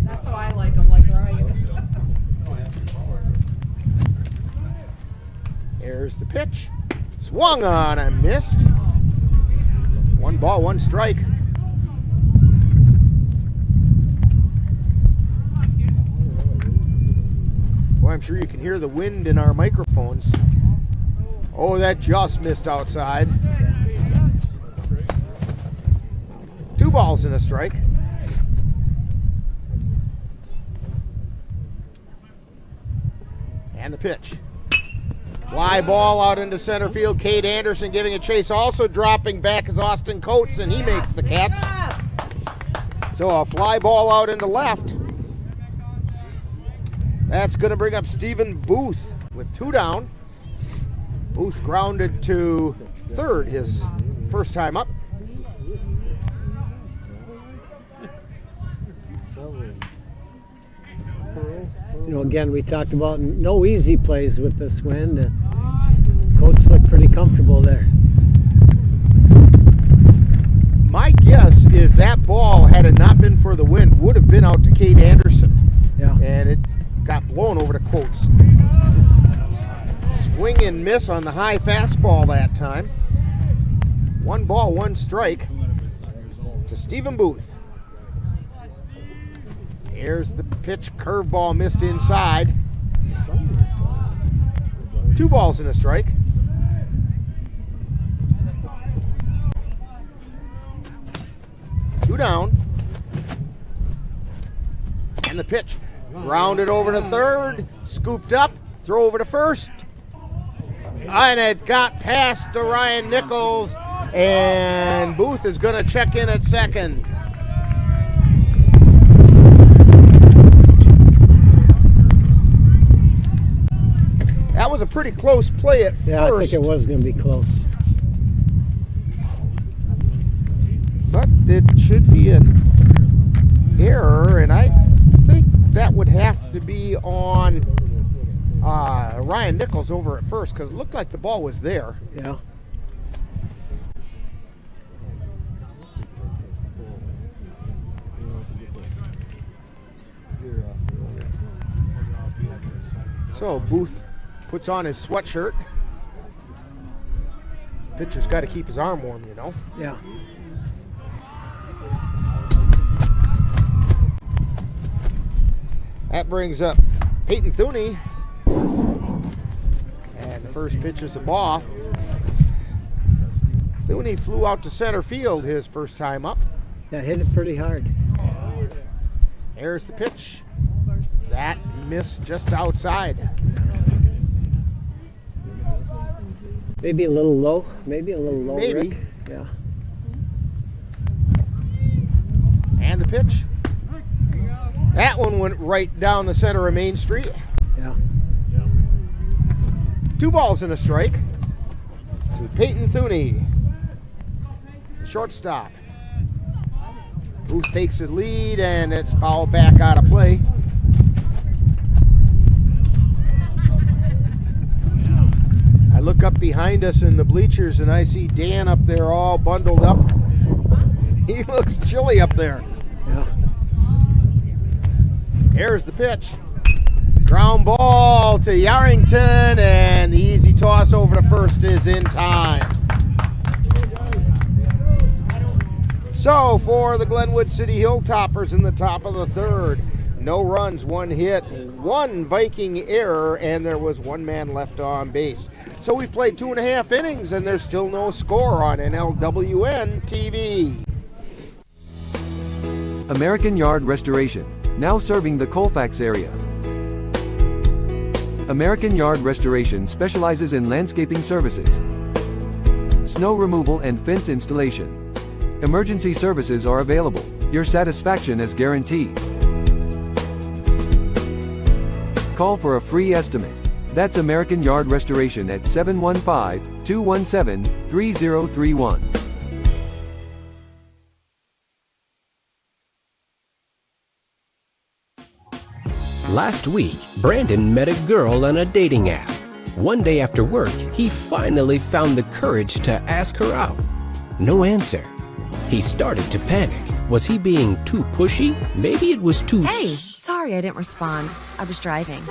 That's how I like them, like Ryan. There's the pitch. Swung on and missed. 1 ball, 1 strike. Well, I'm sure you can hear the wind in our microphones. Oh, that just missed outside. 2 balls and a strike. And the pitch. Fly ball out into center field. Cade Anderson giving a chase. Also dropping back is Austin Coates, and he makes the catch. So a fly ball out into left. That's going to bring up Stephen Booth with 2 down. Booth grounded to third his first time up. You know, again, we talked about no easy plays with this wind, and Coates looked pretty comfortable there. My guess is that ball, had it not been for the wind, would have been out to Cade Anderson. Yeah. And it got blown over to Coates. Swing and miss on the high fastball that time. 1 ball, 1 strike to Stephen Booth. Here's the pitch, curveball missed inside. 2 balls and a strike. Two down. And the pitch, grounded over to third, scooped up, throw over to first. And it got past to Ryan Nichols, and Booth is going to check in at second. That was a pretty close play at first. Yeah, I think it was going to be close. But it should be an error, and I think that would have to be on Ryan Nichols over at first, because it looked like the ball was there. Yeah. So Booth puts on his sweatshirt. Pitcher's got to keep his arm warm, you know. Yeah. That brings up Peyton Thuney. And the first pitch is a ball. Thuney flew out to center field his first time up. Yeah, hit it pretty hard. There's the pitch. That miss just outside. Maybe a little low. Maybe a little low, Maybe. Rick. Yeah. And the pitch. That one went right down the center of Main Street. Yeah. 2 balls and a strike to Peyton Thuney, shortstop. Booth takes the lead, and it's fouled back out of play. I look up behind us in the bleachers, and I see Dan up there all bundled up. He looks chilly up there. Yeah. Here's the pitch. Ground ball to Yarrington, and the easy toss over to first is in time. So for the Glenwood City Hilltoppers in the top of the third, no runs, 1 hit, 1 Viking error, and there was 1 man left on base. So we played 2.5 innings, and there's still no score on NLWN-TV. American Yard Restoration, now serving the Colfax area. American Yard Restoration specializes in landscaping services, snow removal and fence installation. Emergency services are available. Your satisfaction is guaranteed. Call for a free estimate. That's American Yard Restoration at 715-217-3031. Last week, Brandon met a girl on a dating app. One day after work, he finally found the courage to ask her out. No answer. He started to panic. Was he being too pushy? Maybe it was too... Hey, sorry I didn't respond. I was driving.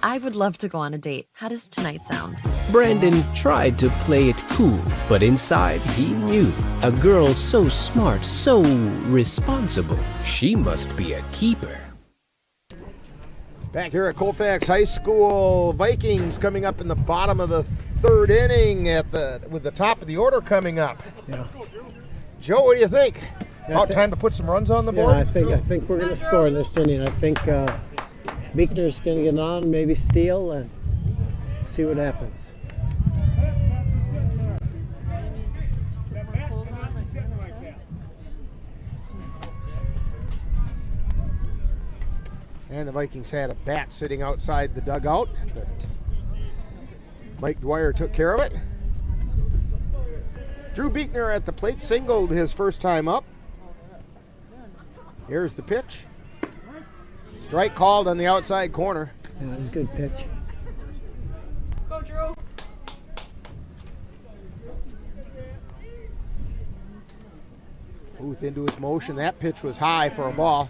I would love to go on a date. How does tonight sound? Brandon tried to play it cool, but inside he knew. A girl so smart, so responsible. She must be a keeper. Back here at Colfax High School, Vikings coming up in the bottom of the 3rd inning with the top of the order coming up. Yeah. Joe, what do you think? Yeah, About time to put some runs on the board? Yeah, I think we're going to score this inning. I think Beekner's going to get on, maybe steal, and see what happens. And the Vikings had a bat sitting outside the dugout, but Mike Dwyer took care of it. Drew Beekner at the plate, singled his first time up. Here's the pitch. Strike called on the outside corner. Yeah, that's a good pitch. Let's go, Drew. Booth into his motion. That pitch was high for a ball.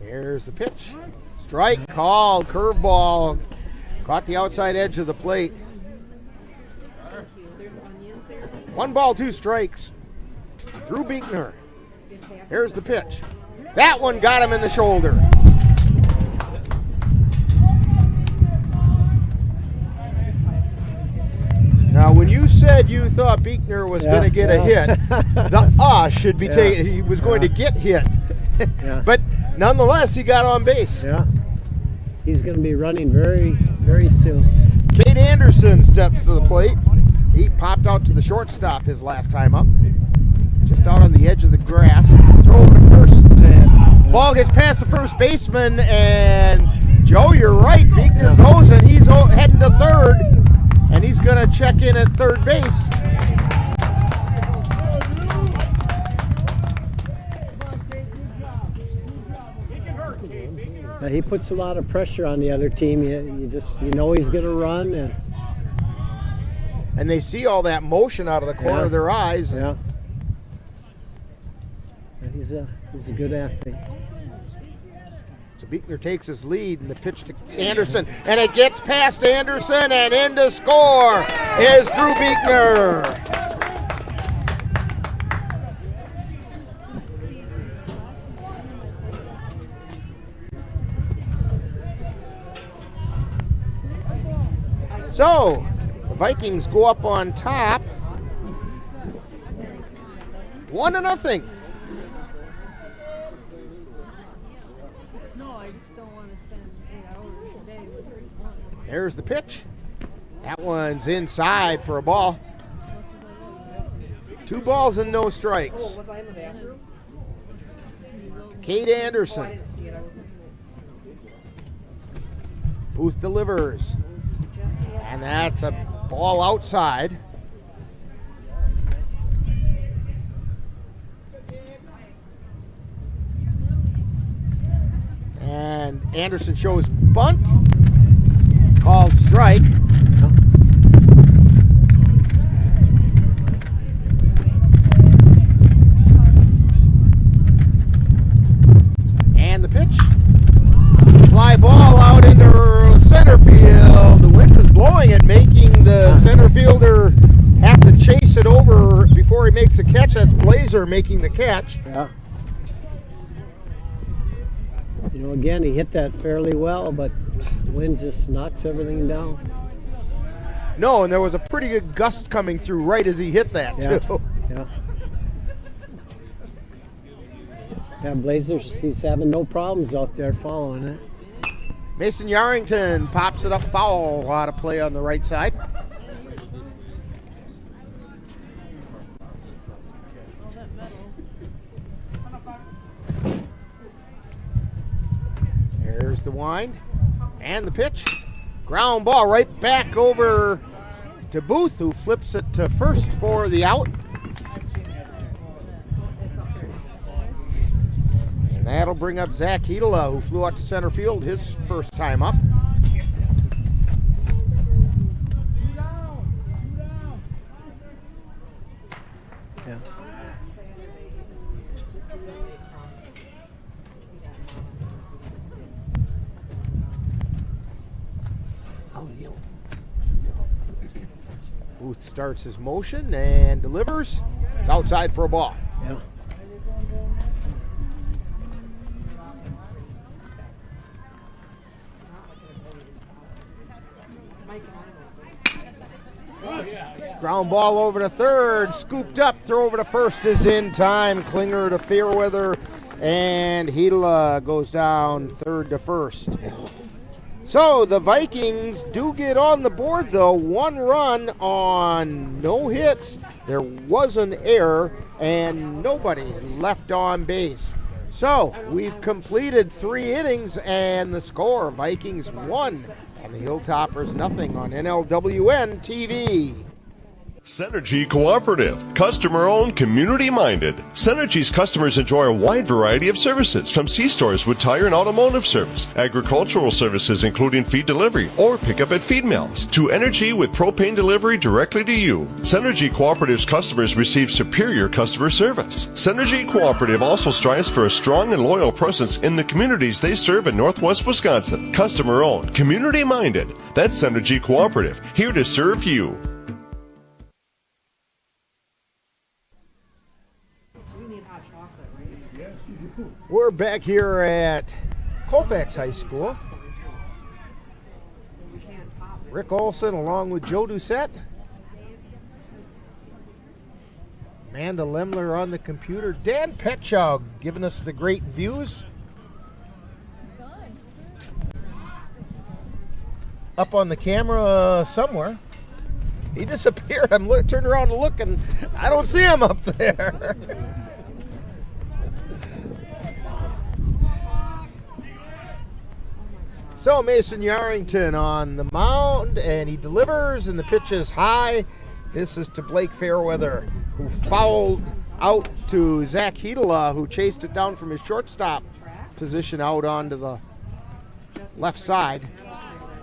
Here's the pitch. Strike called, curveball. Caught the outside edge of the plate. 1 ball, 2 strikes. Drew Beekner. Here's the pitch. That one got him in the shoulder. Now, when you said you thought Beekner was going to get a hit, the should be taken. He was going to get hit. But nonetheless, he got on base. Yeah. He's going to be running very, very soon. Cade Anderson steps to the plate. He popped out to the shortstop his last time up. Just out on the edge of the grass. Throw over to first. And ball gets past the first baseman. And Joe, you're right. Beekner goes and he's heading to third. And he's going to check in at third base. He puts a lot of pressure on the other team. You know he's going to run, and they see all that motion out of the corner of their eyes. Yeah. And he's a good athlete. So Beekner takes his lead, and the pitch to Anderson, and it gets past Anderson, and in to score is Drew Beekner. So, the Vikings go up on top 1-0. No, I just don't want to spend 8 hours a day with one. There's the pitch. That one's inside for a ball. 2 balls and no strikes. Oh, was I in the bathroom? Kate Oh, I Anderson. didn't see it. I wasn't. Booth delivers. And that's a ball outside. And Anderson shows bunt. Called strike. And the pitch. Fly ball out into center field. The wind is blowing it, making the center fielder have to chase it over before he makes the catch. That's Blazer making the catch. Yeah. You know, again, he hit that fairly well, but the wind just knocks everything down. No, and there was a pretty good gust coming through right as he hit that, too. Yeah. Yeah, Blazers, he's having no problems out there following it. Mason Yarrington pops it up foul. A lot of play on the right side. There's the wind and the pitch. Ground ball right back over to Booth, who flips it to first for the out. And that'll bring up Zach Hedela, who flew out to center field his first time up. Yeah. Booth starts his motion and delivers. It's outside for a ball. Yeah. Ground ball over to third, scooped up, throw over to first is in time. Klinger to Fairweather, and Hedela goes down third to first. So the Vikings do get on the board, though. 1 run on no hits. There was an error, and nobody left on base. So we've completed 3 innings, and the score, Vikings 1 and the Hilltoppers nothing on NLWN-TV. Synergy Cooperative, customer-owned, community-minded. Synergy's customers enjoy a wide variety of services, from C-stores with tire and automotive service, agricultural services including feed delivery or pickup at feed mills, to energy with propane delivery directly to you. Synergy Cooperative's customers receive superior customer service. Synergy Cooperative also strives for a strong and loyal presence in the communities they serve in Northwest Wisconsin. Customer-owned, community-minded. That's Synergy Cooperative, here to serve you. We're back here at Colfax High School. Rick Olson along with Joe Doucette. Amanda Lemler on the computer. Dan Petchow giving us the great views. Up on the camera somewhere. He disappeared. I'm turned around to look and I don't see him up there. So Mason Yarrington on the mound, and he delivers, and the pitch is high. This is to Blake Fairweather, who fouled out to Zach Hedela, who chased it down from his shortstop position out onto the left side.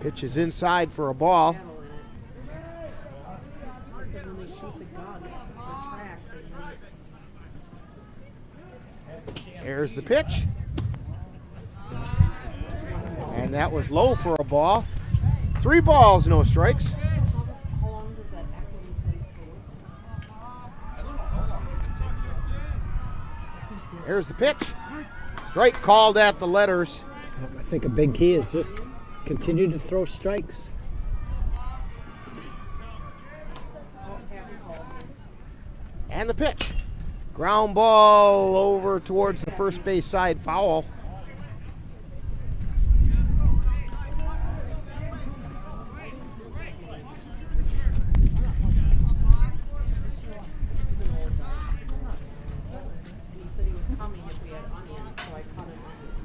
Pitch is inside for a ball. There's the pitch. And that was low for a ball. 3 balls, no strikes. There's the pitch. Strike called at the letters. I think a big key is just continue to throw strikes. And the pitch. Ground ball over towards the first base side, foul.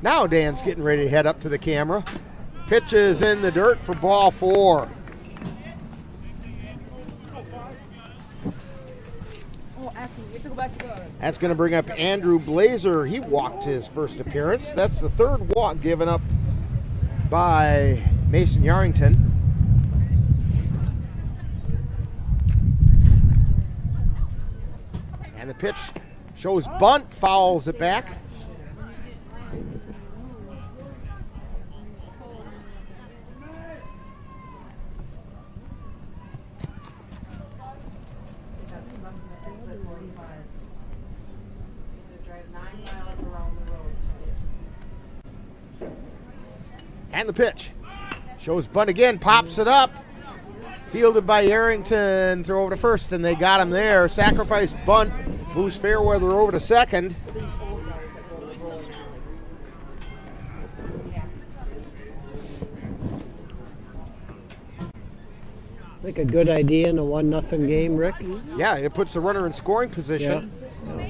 Now Dan's getting ready to head up to the camera. Pitch is in the dirt for ball 4. That's going to bring up Andrew Blazer. He walked his first appearance. That's the third walk given up by Mason Yarrington. And the pitch shows bunt, fouls it back. And the pitch shows bunt again, pops it up. Fielded by Arrington, throw over to first, and they got him there. Sacrifice bunt, moves Fairweather over to second. I think a good idea in a 1-0 game, Rick. Yeah, it puts the runner in scoring position. Yeah.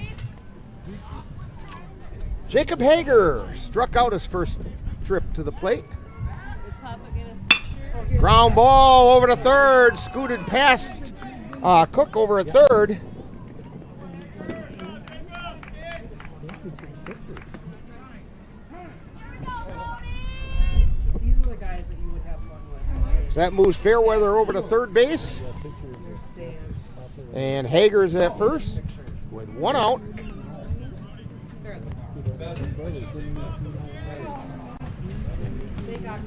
Jacob Hager struck out his first trip to the plate. Ground ball over to third, scooted past Cook over at third. These are the guys that you would have fun with. So that moves Fairweather over to third base. And Hager's at first with 1 out. We got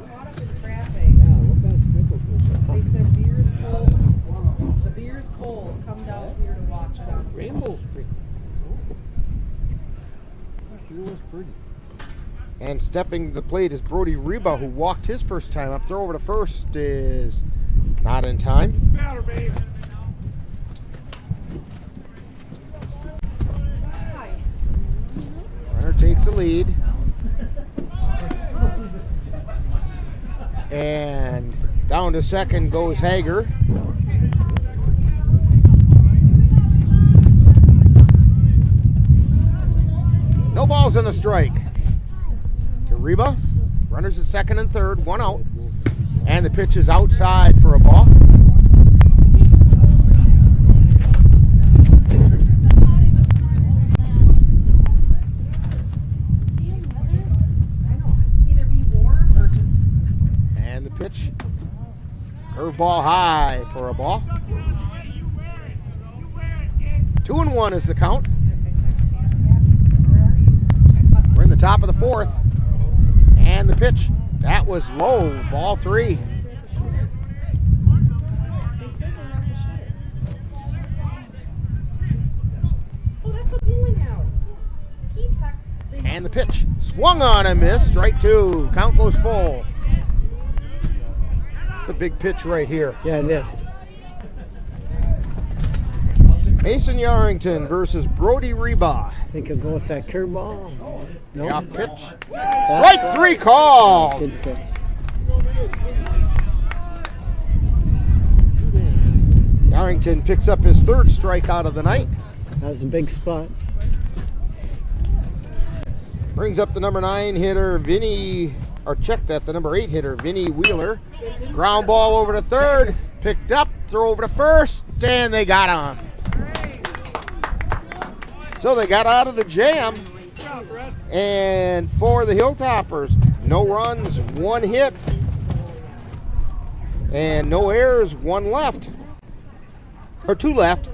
caught up in traffic. They said beer's cold. The beer's cold. Come down here to watch it on Rainbow's pretty. Pretty. And stepping to the plate is Brody Reba, who walked his first time up. Throw over to first is not in time. Runner takes the lead. And down to second goes Hager. No balls and a strike. To Reba. Runners at second and third, 1 out. And the pitch is outside for a ball. And the pitch. Curveball high for a ball. 2-1 is the count. We're in the top of the fourth. And the pitch. That was low. Ball 3. And the pitch. Swung on and missed. Strike 2. Count goes full. It's a big pitch right here. Yeah, it is. Mason Yarrington versus Brody Reba. I think I'll go with that curveball. No. Off pitch. Strike 3 call. Good pitch. Yarrington picks up his third strikeout of the night. That was a big spot. Brings up the number 9 hitter, Vinny, or check that, the number 8 hitter, Vinny Wheeler. Ground ball over to third, picked up, throw over to first, and they got him. So they got out of the jam. And for the Hilltoppers, no runs, 1 hit, and no errors, 1 left, or 2 left.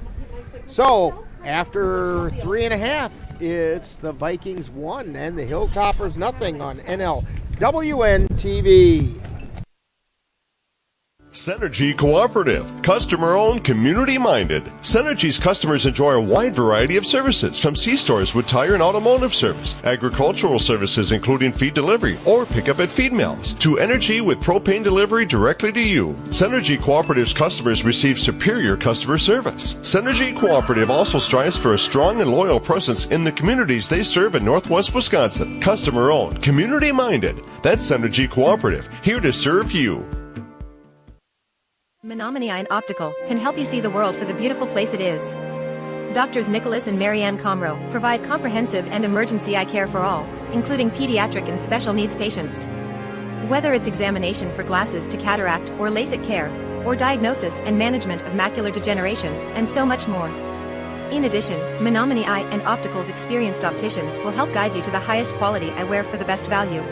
So after 3.5, it's the Vikings 1 and the Hilltoppers nothing on NLWN-TV. Synergy Cooperative, customer-owned, community-minded. Synergy's customers enjoy a wide variety of services, from C-stores with tire and automotive service, agricultural services including feed delivery or pickup at feed mills, to energy with propane delivery directly to you. Synergy Cooperative's customers receive superior customer service. Synergy Cooperative also strives for a strong and loyal presence in the communities they serve in Northwest Wisconsin. Customer-owned, community-minded. That's Synergy Cooperative, here to serve you. Menominee Eye and Optical can help you see the world for the beautiful place it is. Doctors Nicholas and Marianne Comro provide comprehensive and emergency eye care for all, including pediatric and special needs patients. Whether it's examination for glasses to cataract or LASIK care, or diagnosis and management of macular degeneration, and so much more. In addition, Menominee Eye and Optical's experienced opticians will help guide you to the highest quality eyewear for the best value.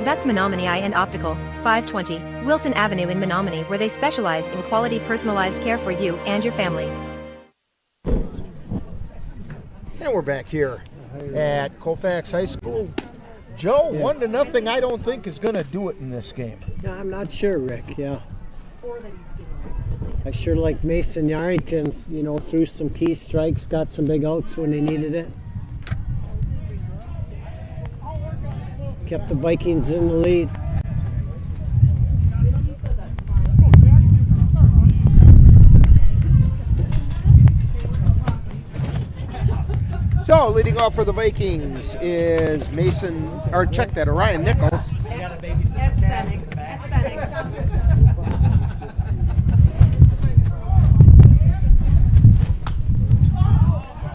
That's Menominee Eye and Optical, 520 Wilson Avenue in Menominee, where they specialize in quality personalized care for you and your family. And we're back here at Colfax High School. Joe, 1-0, I don't think is going to do it in this game. Yeah, I'm not sure, Rick, yeah. I sure like Mason Yarrington, threw some key strikes, got some big outs when they needed it. Kept the Vikings in the lead. So, leading off for the Vikings is Orion Nichols.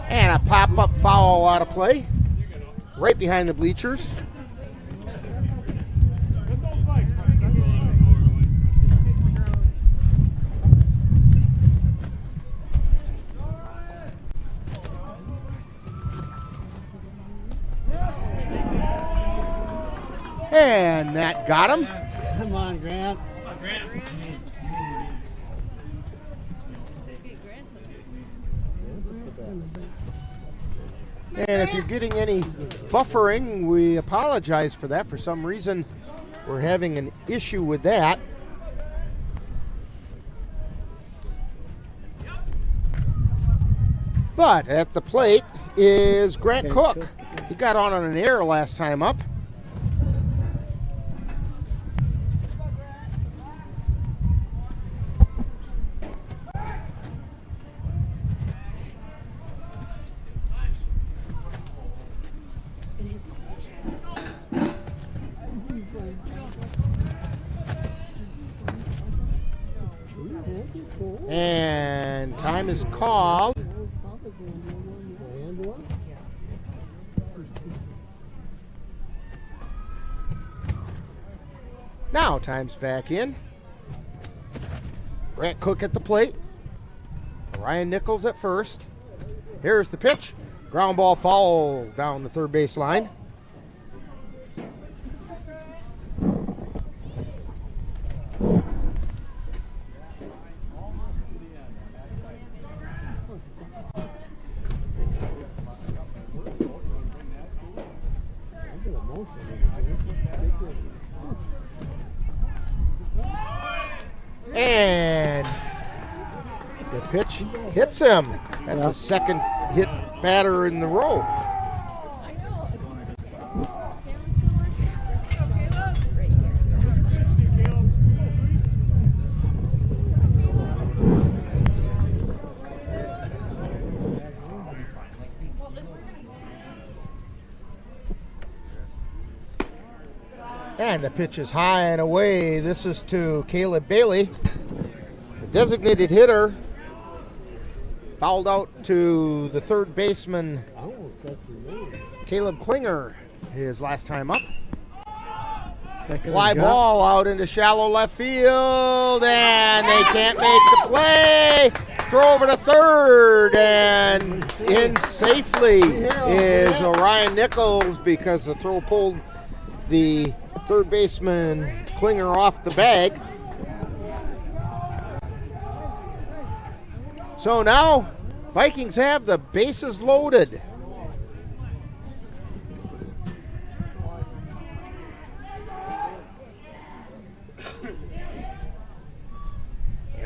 And a pop-up foul out of play, right behind the bleachers. And that got him. Come on, Grant. And if you're getting any buffering, we apologize for that. For some reason, we're having an issue with that. But at the plate is Grant Cook. He got on an error last time up. And time is called. Now time's back in. Grant Cook at the plate. Ryan Nichols at first. Here's the pitch. Ground ball falls down the third base line. And the pitch hits him. That's a second hit batter in the row. And the pitch is high and away. This is to Caleb Bailey, the designated hitter. Fouled out to the third baseman, Caleb Klinger, his last time up. Fly ball out into shallow left field, and they can't make the play. Throw over to third, and in safely is Orion Nichols because the throw pulled the third baseman Klinger off the bag. So now Vikings have the bases loaded.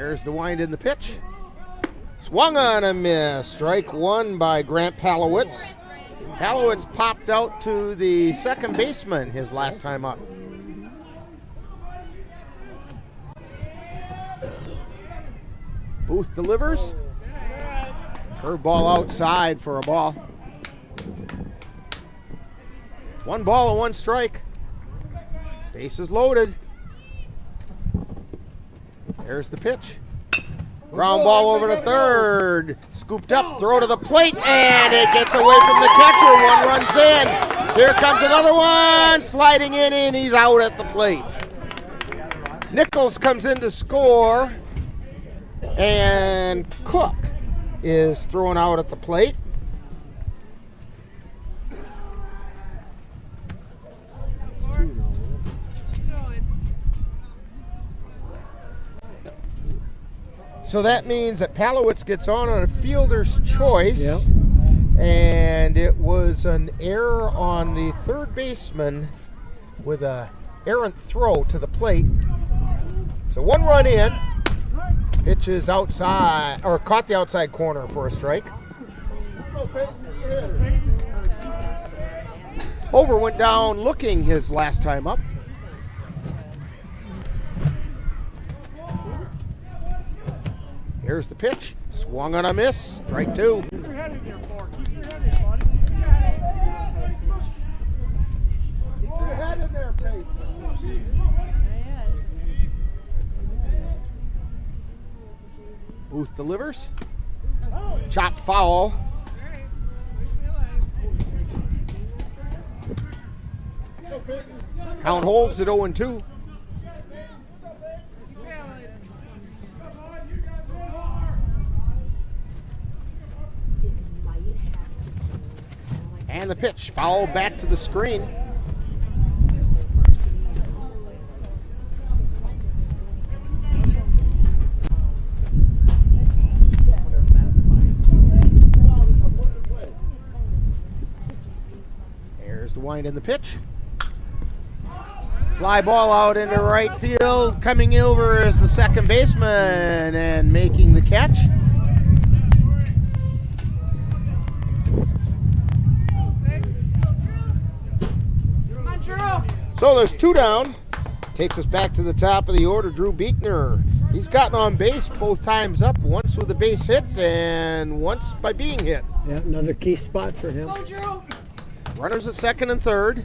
There's the wind in the pitch. Swung on a miss. Strike one by Grant Palowitz. Palowitz popped out to the second baseman his last time up. Booth delivers. Curveball outside for a ball. 1 ball and 1 strike. Bases loaded. There's the pitch. Ground ball over to third. Scooped up, throw to the plate, and it gets away from the catcher. 1 runs in. Here comes another one. Sliding in, and he's out at the plate. Nichols comes in to score, and Cook is thrown out at the plate. So that means that Palowitz gets on a fielder's choice. Yep. And it was an error on the third baseman with a errant throw to the plate. So 1 run in. Pitch is outside, or caught the outside corner for a strike. Over went down looking his last time up. Here's the pitch. Swung on a miss. Strike 2. Keep your head in there, Clark. Keep your head in there, buddy. Booth delivers. Chop foul. Count holds at 0-2. And the pitch, foul back to the screen. There's the wind in the pitch. Fly ball out into right field. Coming over is the second baseman and making the catch. So there's 2 down. Takes us back to the top of the order. Drew Beekner. He's gotten on base both times up. Once with a base hit and once by being hit. Yeah, another key spot for him. Runners at second and third.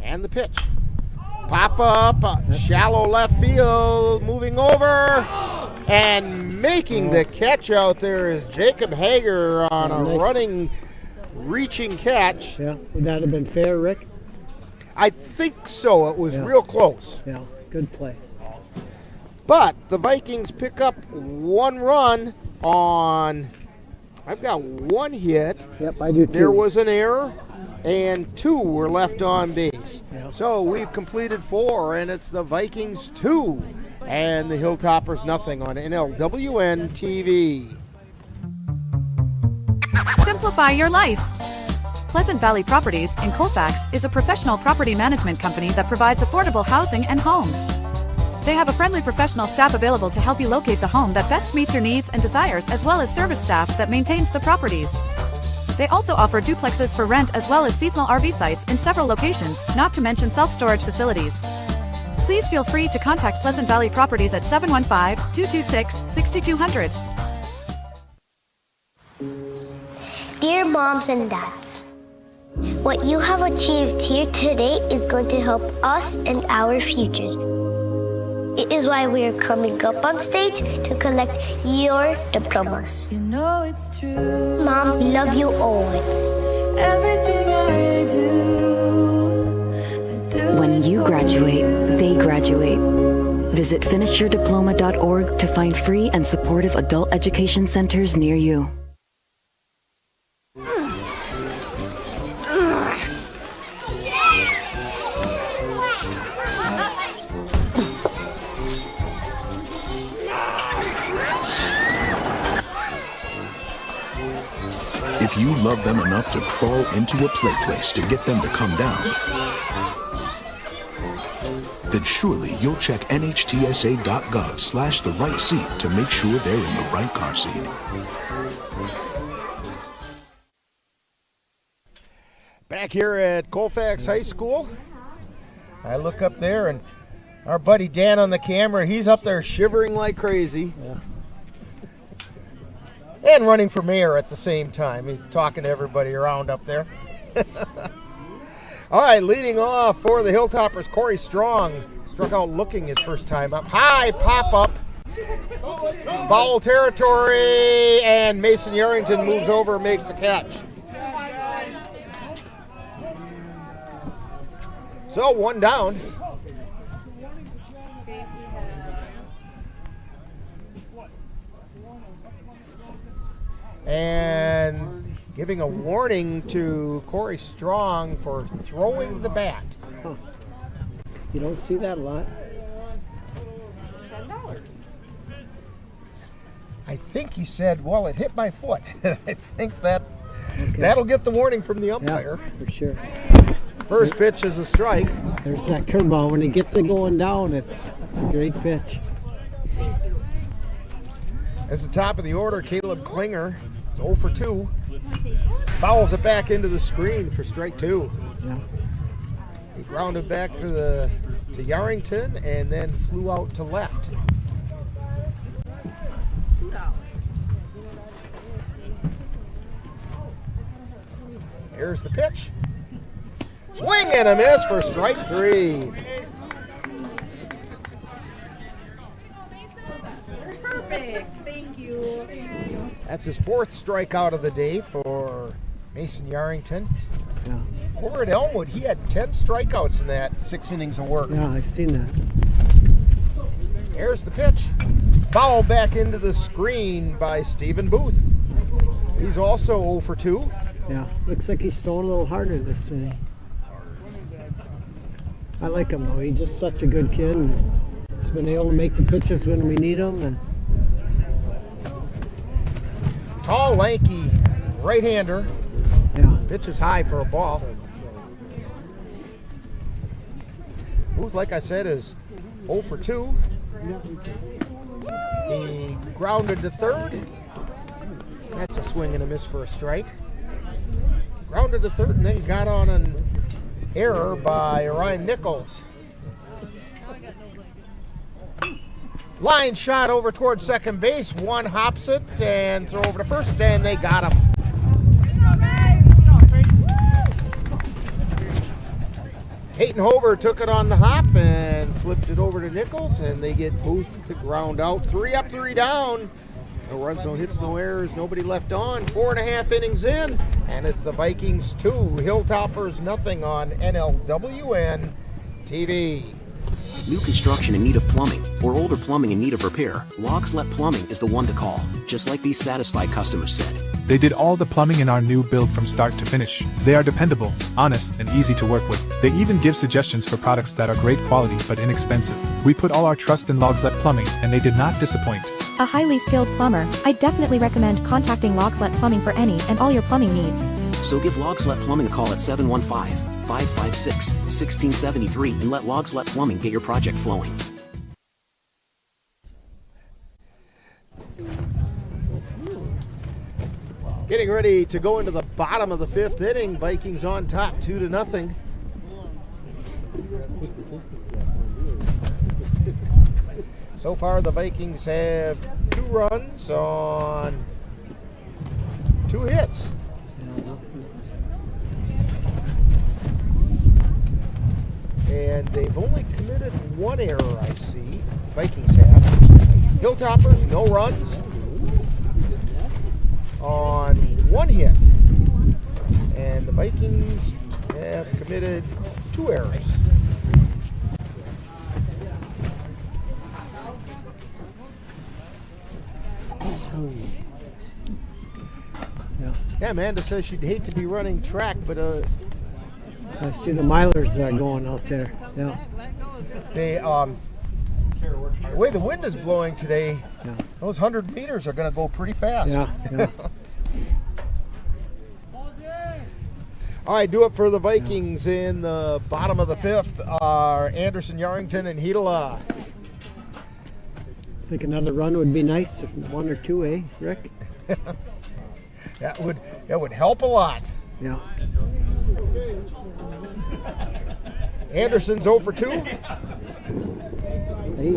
And the pitch. Pop up, shallow left field, moving over. And making the catch out there is Jacob Hager on a running, reaching catch. Yeah, would that have been fair, Rick? I think so. It was real close. Yeah, good play. But the Vikings pick up 1 run on, I've got 1 hit. Yep, I do too. There was an error, and 2 were left on base. Yep. So we've completed 4, and it's the Vikings 2 and the Hilltoppers nothing on NLWN-TV. Simplify your life. Pleasant Valley Properties in Colfax is a professional property management company that provides affordable housing and homes. They have a friendly professional staff available to help you locate the home that best meets your needs and desires, as well as service staff that maintains the properties. They also offer duplexes for rent as well as seasonal RV sites in several locations, not to mention self-storage facilities. Please feel free to contact Pleasant Valley Properties at 715-226-6200. Dear moms and dads, what you have achieved here today is going to help us and our futures. It is why we are coming up on stage to collect your diplomas. You know it's true. Mom, we love you always. Everything I do. When you graduate, they graduate. Visit finishyourdiploma.org to find free and supportive adult education centers near you. If you love them enough to crawl into a play place to get them to come down, then surely you'll check nhtsa.gov/the-right seat to make sure they're in the right car seat. Back here at Colfax High School, I look up there and our buddy Dan on the camera, he's up there shivering like crazy. Yeah. And running for mayor at the same time. He's talking to everybody around up there. All right, leading off for the Hilltoppers, Corey Strong. Struck out looking his first time up. High pop-up. Foul territory, and Mason Yarrington moves over and makes the catch. So, one down. And giving a warning to Corey Strong for throwing the bat. Huh. You don't see that a lot. $10. I think he said, well, it hit my foot. I think that'll get the warning from the umpire. Yeah, for sure. First pitch is a strike. There's that curveball. When he gets it going down, it's a great pitch. As the top of the order, Caleb Klinger is 0 for 2. Fouls it back into the screen for strike 2. Yeah. He grounded back to Yarrington and then flew out to left. Here's the pitch. Swing and a miss for strike 3. Perfect. Thank you. That's his 4th strikeout of the day for Mason Yarrington. Yeah. Over at Elmwood, he had 10 strikeouts in that 6 innings of work. Yeah, I've seen that. Here's the pitch. Foul back into the screen by Stephen Booth. He's also 0 for 2. Yeah, looks like he's throwing a little harder this inning. I like him though. He's just such a good kid. And he's been able to make the pitches when we need them. And tall, lanky right-hander. Yeah. Pitches high for a ball. Booth, like I said, is 0 for 2. He grounded to third. That's a swing and a miss for a strike. Grounded to third and then got on an error by Ryan Nichols. Line shot over towards second base. One hops it and throw over to first, and they got him. Peyton Hover took it on the hop and flipped it over to Nichols, and they get Booth to ground out. 3 up, 3 down. No runs, no hits, no errors, nobody left on. 4.5 innings in, and it's the Vikings 2, Hilltoppers nothing on NLWN-TV. New construction in need of plumbing or older plumbing in need of repair, Logslet Plumbing is the one to call, just like these satisfied customers said. They did all the plumbing in our new build from start to finish. They are dependable, honest, and easy to work with. They even give suggestions for products that are great quality but inexpensive. We put all our trust in Logslet Plumbing, and they did not disappoint. A highly skilled plumber, I definitely recommend contacting Logslet Plumbing for any and all your plumbing needs. So give Logslet Plumbing a call at 715-556-1673 and let Logslet Plumbing get your project flowing. Getting ready to go into the bottom of the 5th inning. Vikings on top 2-0. So far the Vikings have 2 runs on 2 hits. And they've only committed 1 error, I see. Vikings have. Hilltoppers, no runs on 1 hit. And the Vikings have committed 2 errors. Yeah, Amanda says she'd hate to be running track, but I see the milers going out there. Yeah. They the way the wind is blowing today, yeah. Those 100 meters are going to go pretty fast. Yeah. All right, do it for the Vikings in the bottom of the fifth are Anderson, Yarrington, and Hila. I think another run would be nice, if 1 or 2, eh, Rick? That would help a lot. Yeah. Anderson's 0 for 2.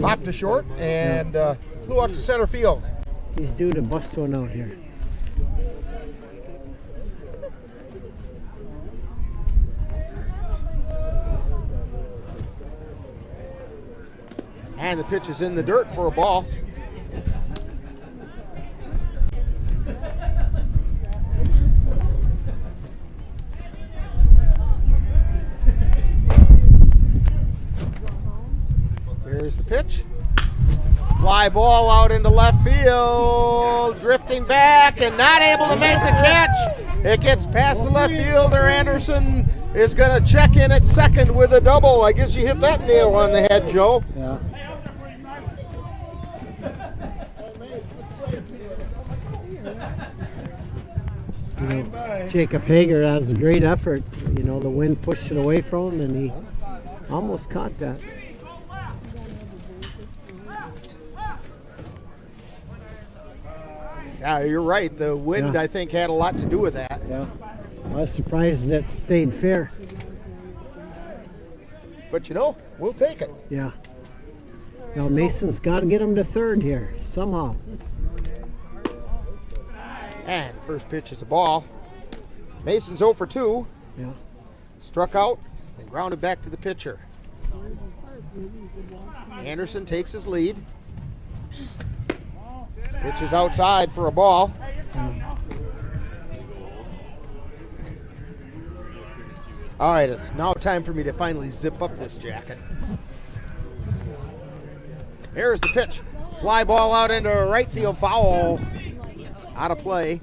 Popped to short and flew out to center field. He's due to bust one out here. And the pitch is in the dirt for a ball. Here's the pitch. Fly ball out into left field. Drifting back and not able to make the catch. It gets past the left fielder. Anderson is going to check in at second with a double. I guess you hit that nail on the head, Joe. Yeah. You know, Jacob Hager has a great effort. You know, the wind pushed it away from him, and he almost caught that. Yeah, you're right. The wind, I think, had a lot to do with that. Yeah. I was surprised that stayed fair. But, you know, we'll take it. Yeah. Now Mason's got to get him to third here, somehow. And first pitch is a ball. Mason's 0 for 2. Yeah. Struck out and grounded back to the pitcher. Anderson takes his lead. Pitch is outside for a ball. All right, it's now time for me to finally zip up this jacket. Here's the pitch. Fly ball out into right field, foul. Out of play.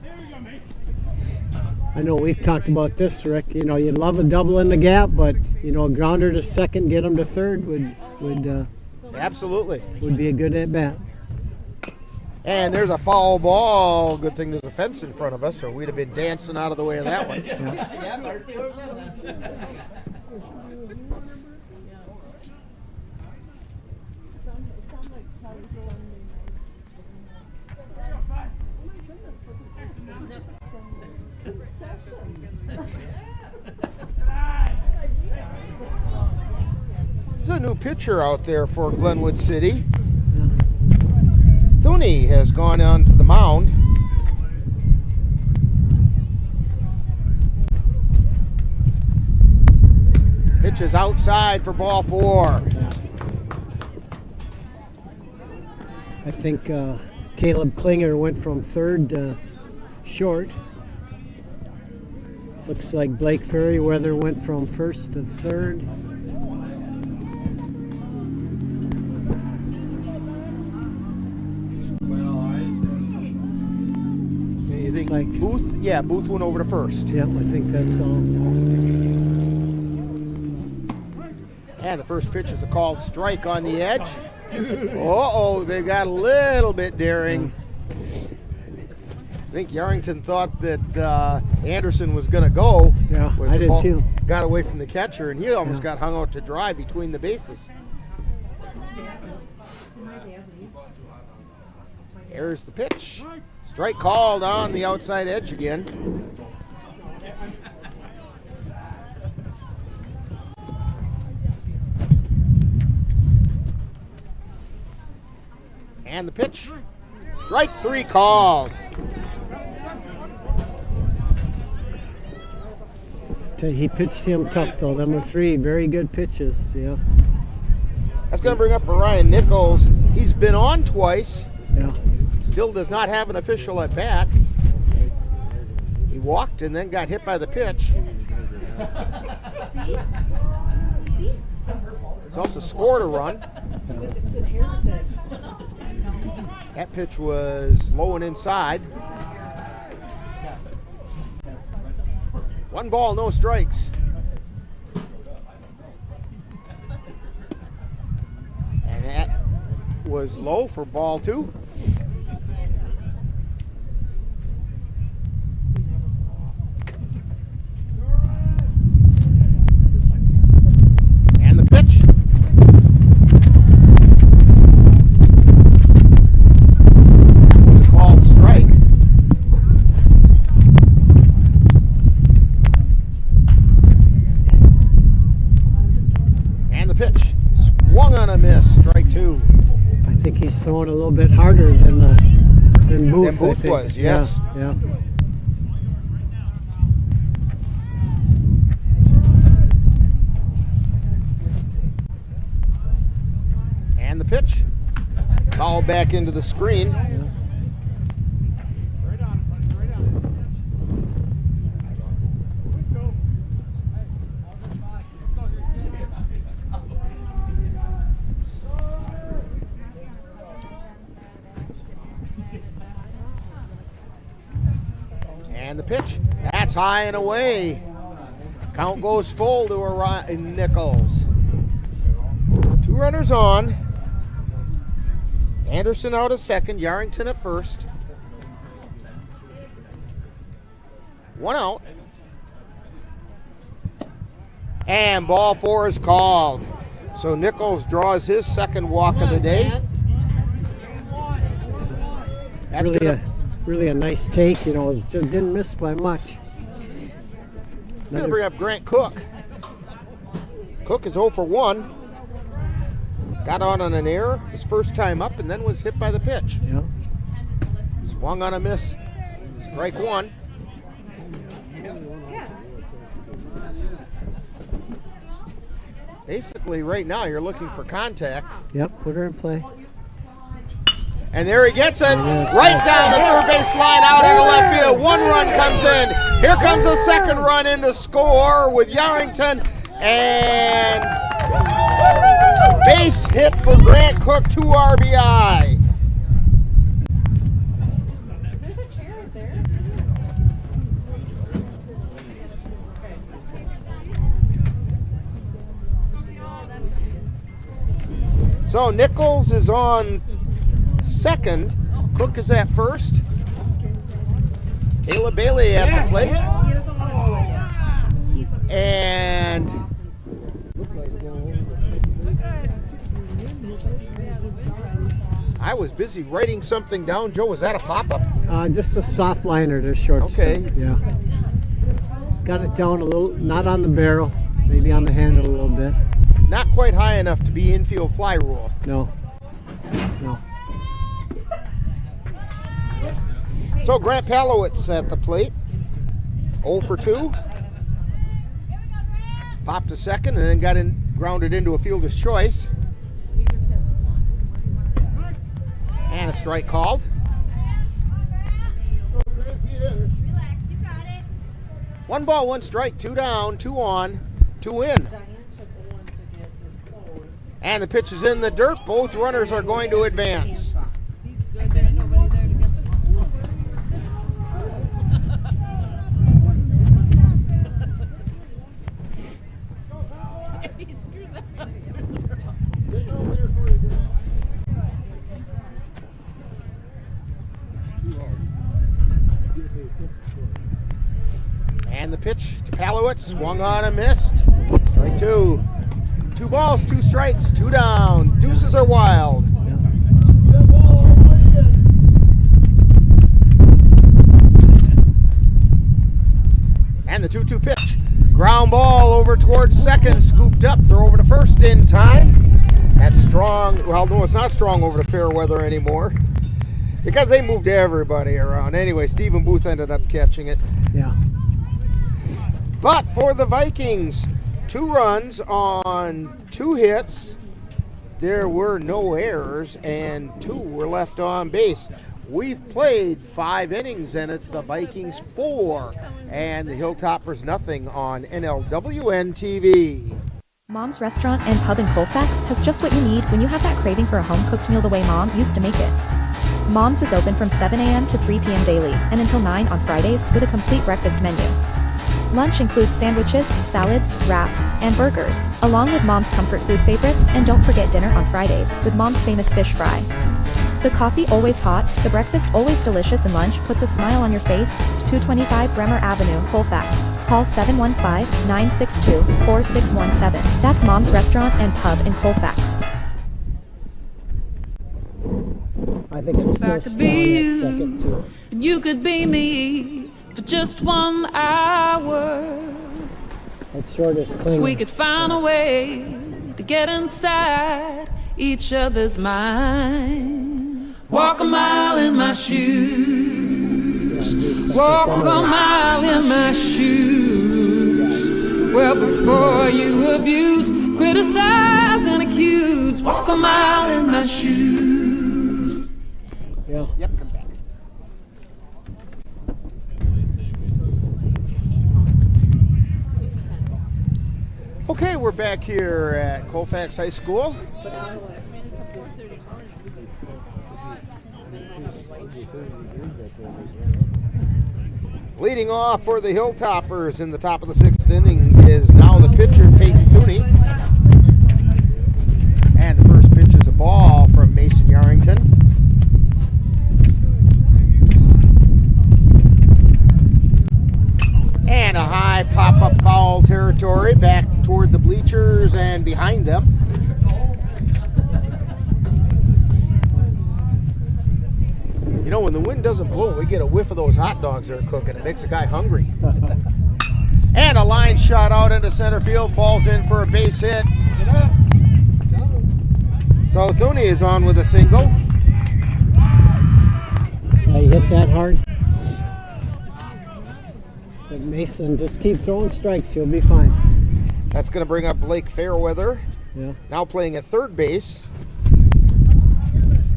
I know we've talked about this, Rick. You know, you'd love a double in the gap, but you know, a grounder to second, get him to third would absolutely would be a good at bat. And there's a foul ball. Good thing there's a fence in front of us, or we'd have been dancing out of the way of that one. There's a new pitcher out there for Glenwood City. Thuney has gone on to the mound. Pitch is outside for ball 4. I think Caleb Klinger went from third to short. Looks like Blake Ferryweather went from first to third. Like Booth? Yeah, Booth went over to first. Yep, I think that's all. And the first pitch is a called strike on the edge. Uh-oh, they got a little bit daring. I think Yarrington thought that Anderson was going to go. Yeah, I did too. Got away from the catcher, and he almost got hung out to dry between the bases. Here's the pitch. Strike called on the outside edge again. And the pitch. Strike 3 called. He pitched him tough, though. Them are 3 very good pitches. Yeah. That's going to bring up Ryan Nichols. He's been on twice. Yeah. Still does not have an official at bat. He walked and then got hit by the pitch. He's also scored a run. That pitch was low and inside. 1 ball, no strikes. And that was low for ball 2. was throwing a little bit harder than Booth. Than I Booth think. was, yes. Yeah. And the pitch. Ball back into the screen. And the pitch. That's high and away. Count goes full to Nichols. 2 runners on. Anderson out at second, Yarrington at first. 1 out. And ball 4 is called. So Nichols draws his second walk of the day. That's really a nice take, you know, it just didn't miss by much. It's going to bring up Grant Cook. Cook is 0 for 1. Got on an error his first time up and then was hit by the pitch. Yeah. Swung on a miss. Strike 1. Basically, right now you're looking for contact. Yep, put her in play. And there he gets it, right down the third base line, out into left field. 1 run comes in. Here comes a second run in to score with Yarrington. And base hit for Grant Cook, 2 RBI. So Nichols is on second. Cook is at first. Caleb Bailey at the plate. And I was busy writing something down. Joe, was that a pop-up? Just a soft liner to shortstop. Okay. Yeah. Got it down a little, not on the barrel, maybe on the handle a little bit. Not quite high enough to be infield fly rule. No. So Grant Palowitz at the plate. 0 for 2. Popped to second and then grounded into a fielder's choice. And a strike called. One ball, 1 strike, 2 down, 2 on, 2 in. And the pitch is in the dirt. Both runners are going to advance. And the pitch to Palowitz, swung on and missed. Strike 2. 2 balls, 2 strikes, 2 down. Deuces are wild. And the 2-2 pitch. Ground ball over towards second, scooped up, throw over to first in time. That's strong. Well, no, it's not strong over to Fairweather anymore because they moved everybody around. Anyway, Stephen Booth ended up catching it. Yeah. But for the Vikings, 2 runs on 2 hits. There were no errors, and 2 were left on base. We've played 5 innings, and it's the Vikings 4 and the Hilltoppers nothing on NLWN-TV. Mom's Restaurant and Pub in Colfax has just what you need when you have that craving for a home-cooked meal the way Mom used to make it. Mom's is open from 7 a.m. to 3 p.m. daily and until 9 on Fridays with a complete breakfast menu. Lunch includes sandwiches, salads, wraps, and burgers, along with Mom's comfort food favorites, and don't forget dinner on Fridays with Mom's famous fish fry. The coffee always hot, the breakfast always delicious, and lunch puts a smile on your face. 225 Bremer Avenue, Colfax. Call 715-962-4617. That's Mom's Restaurant and Pub in Colfax. I think it's still strong at second, too. You could be me for just 1 hour. That's short as Klinger. If we could find a way to get inside each other's mind. Walk a mile in my shoes. Walk a mile in my shoes. Well, before you abuse, criticize, and accuse, walk a mile in my shoes. Yeah. Yep, come back. Okay, we're back here at Colfax High School. Leading off for the Hilltoppers in the top of the 6th inning is now the pitcher, Peyton Thuney. And the first pitch is a ball from Mason Yarrington. And a high pop-up foul territory back toward the bleachers and behind them. You know, when the wind doesn't blow, we get a whiff of those hot dogs they're cooking. It makes a guy hungry. And a line shot out into center field, falls in for a base hit. So Thuney is on with a single. He hit that hard. But Mason, just keep throwing strikes. He'll be fine. That's going to bring up Blake Fairweather. Yeah. Now playing at third base.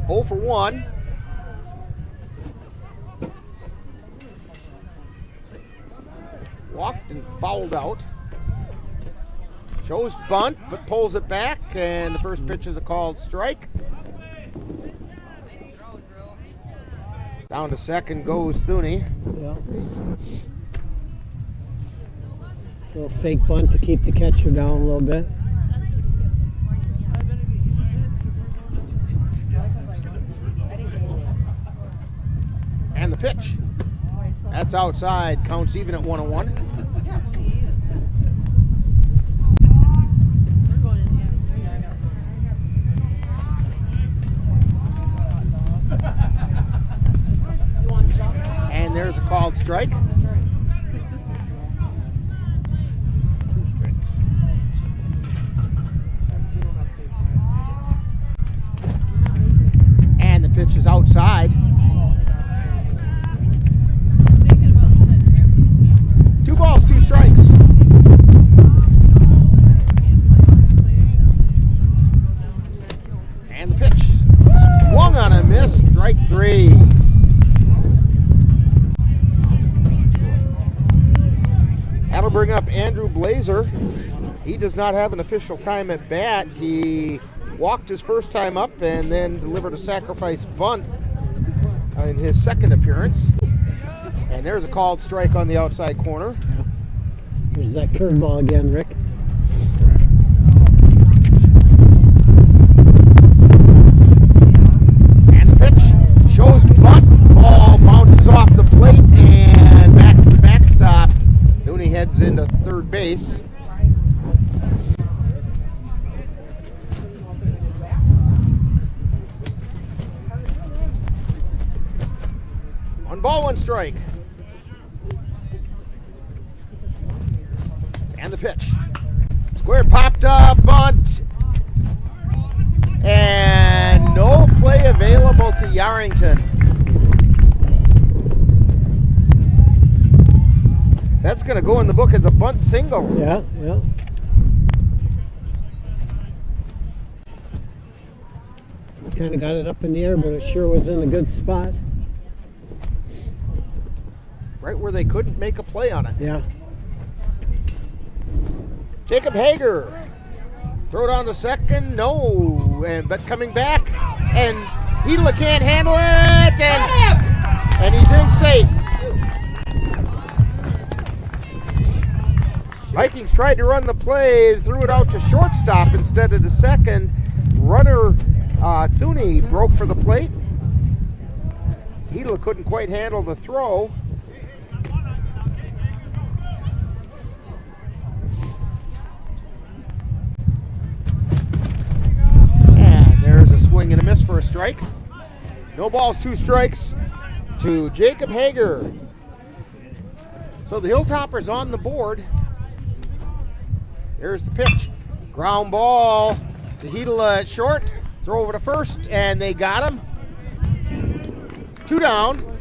0 for 1. Walked and fouled out. Shows bunt, but pulls it back, and the first pitch is a called strike. Down to second goes Thuney. Yeah. Little fake bunt to keep the catcher down a little bit. And the pitch. That's outside, counts even at 1-1. And there's a called strike. And the pitch is outside. 2 balls, 2 strikes. And the pitch. Swung on a miss, strike 3. That'll bring up Andrew Blazer. He does not have an official time at bat. He walked his first time up and then delivered a sacrifice bunt in his second appearance. And there's a called strike on the outside corner. There's that curveball again, Rick. And the pitch shows bunt. Ball bounces off the plate and back to the backstop. Thuney heads into third base. One ball, 1 strike. And the pitch. Square popped up, bunt. And no play available to Yarrington. That's going to go in the book as a bunt single. Yeah, yeah. Kind of got it up in the air, but it sure was in a good spot. Right where they couldn't make a play on it. Yeah. Jacob Hager. Throw down to second. No. But coming back. And Hedela can't handle it. And he's in safe. Vikings tried to run the play. Threw it out to shortstop instead of to second. Runner Thuney broke for the plate. Hedela couldn't quite handle the throw. Swing and a miss for a strike. No balls, 2 strikes to Jacob Hager. So the Hilltoppers on the board. There's the pitch. Ground ball to Hedela at short. Throw over to first, and they got him. 2 down.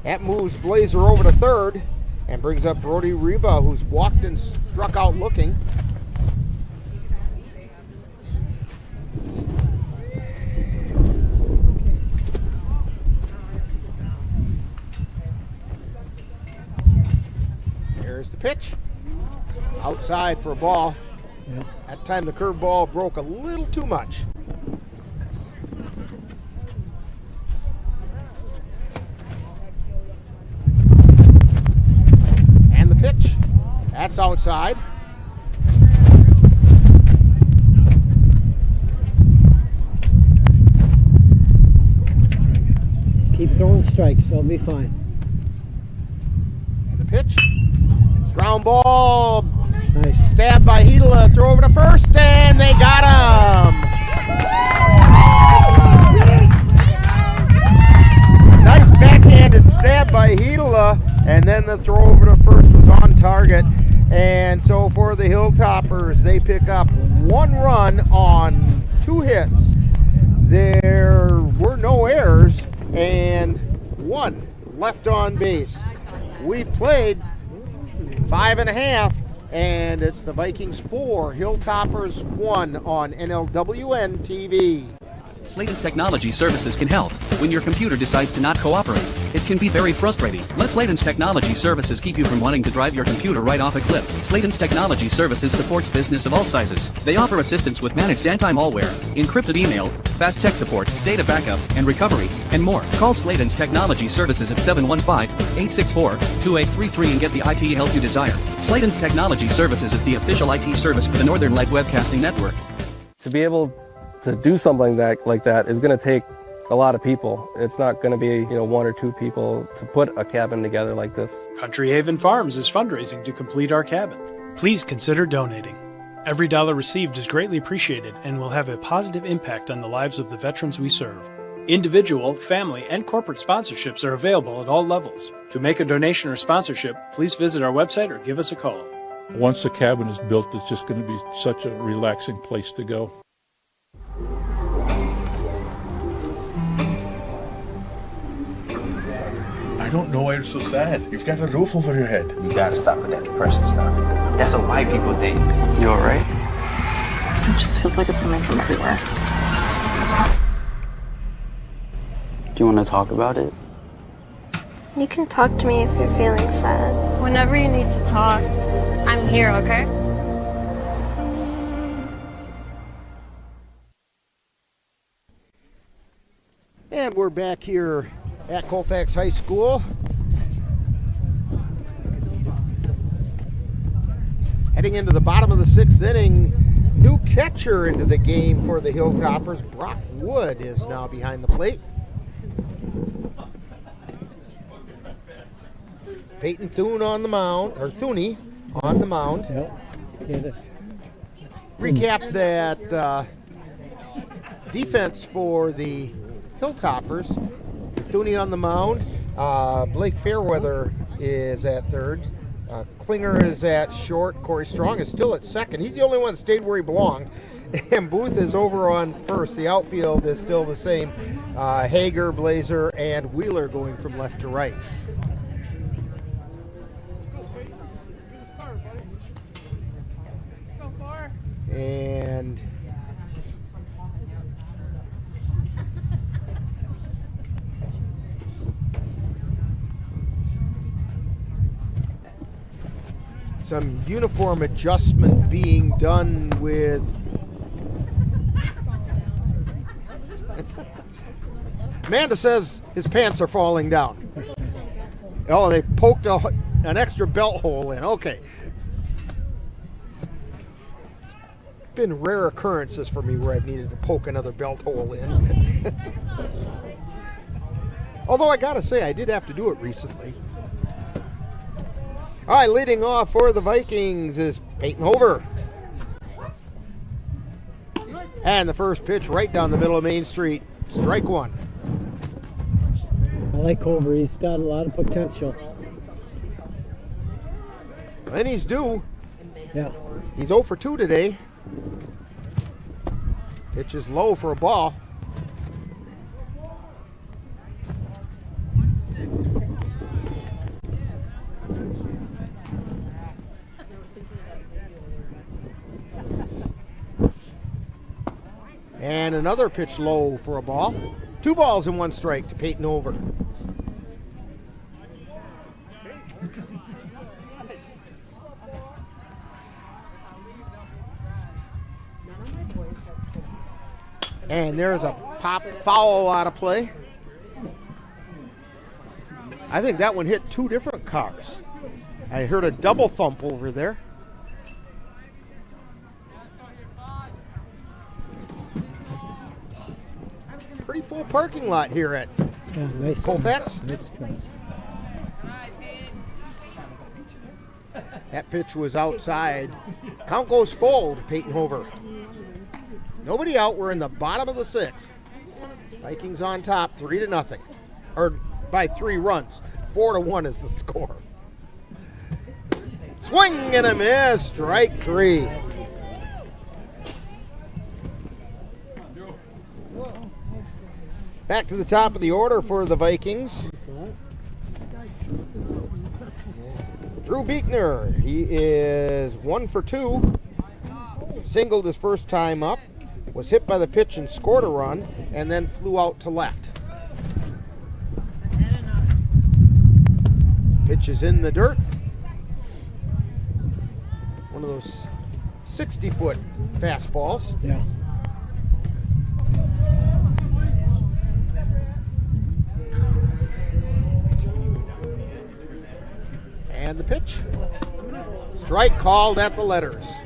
That moves Blazer over to third and brings up Brody Reba, who's walked and struck out looking. Here's the pitch. Outside for a ball. Yep. That time the curveball broke a little too much. And the pitch. That's outside. Keep throwing strikes, they'll be fine. And the pitch. Ground ball. Nice. Stabbed by Hedela. Throw over to first, and they got him. Nice backhanded stab by Hedela, and then the throw over to first was on target. And so for the Hilltoppers, they pick up 1 run on 2 hits. There were no errors and 1 left on base. We've played 5.5, and it's the Vikings 4, Hilltoppers 1 on NLWN-TV. Slayton's Technology Services can help. When your computer decides to not cooperate, it can be very frustrating. Let Slayton's Technology Services keep you from wanting to drive your computer right off a cliff. Slayton's Technology Services supports business of all sizes. They offer assistance with managed anti-malware, encrypted email, fast tech support, data backup, and recovery, and more. Call Slayton's Technology Services at 715-864-2833 and get the IT help you desire. Slayton's Technology Services is the official IT service for the Northern Light Webcasting Network. To be able to do something like that is going to take a lot of people. It's not going to be, 1 or 2 people to put a cabin together like this. Country Haven Farms is fundraising to complete our cabin. Please consider donating. Every dollar received is greatly appreciated and will have a positive impact on the lives of the veterans we serve. Individual, family, and corporate sponsorships are available at all levels. To make a donation or sponsorship, please visit our website or give us a call. Once the cabin is built, it's just going to be such a relaxing place to go. I don't know why you're so sad. You've got a roof over your head. You gotta stop with that depression stuff. That's what white people think. You alright? It just feels like it's coming from everywhere. Do you want to talk about it? You can talk to me if you're feeling sad. Whenever you need to talk, I'm here, okay? And we're back here at Colfax High School. Heading into the bottom of the 6th inning, new catcher into the game for the Hilltoppers. Brock Wood is now behind the plate. Peyton Thune on the mound, or Thuney on the mound. Yep. Recap that defense for the Hilltoppers. Thuney on the mound. Blake Fairweather is at third. Klinger is at short. Corey Strong is still at second. He's the only one that stayed where he belonged. And Booth is over on first. The outfield is still the same. Hager, Blazer, and Wheeler going from left to right. And some uniform adjustment being done with Amanda says his pants are falling down. Oh, they poked an extra belt hole in. Okay. It's been rare occurrences for me where I've needed to poke another belt hole in. Although I gotta say, I did have to do it recently. All right, leading off for the Vikings is Peyton Hover. And the first pitch right down the middle of Main Street. Strike one. I like Hover. He's got a lot of potential. And he's due. Yeah. He's 0 for 2 today. Pitch is low for a ball. And another pitch low for a ball. 2 balls and 1 strike to Peyton Over. And there's a pop foul out of play. I think that one hit 2 different cars. I heard a double thump over there. Pretty full parking lot here at Colfax. Nice try. That pitch was outside. Count goes full to Peyton Hover. Nobody out. We're in the bottom of the 6th. Vikings on top, 3-0, or by 3 runs. 4-1 is the score. Swing and a miss. Strike 3. Back to the top of the order for the Vikings. Drew Buechner, he is 1 for 2. Singled his first time up, was hit by the pitch and scored a run, and then flew out to left. Pitch is in the dirt. One of those 60-foot fastballs. Yeah. And the pitch. Strike called at the letters.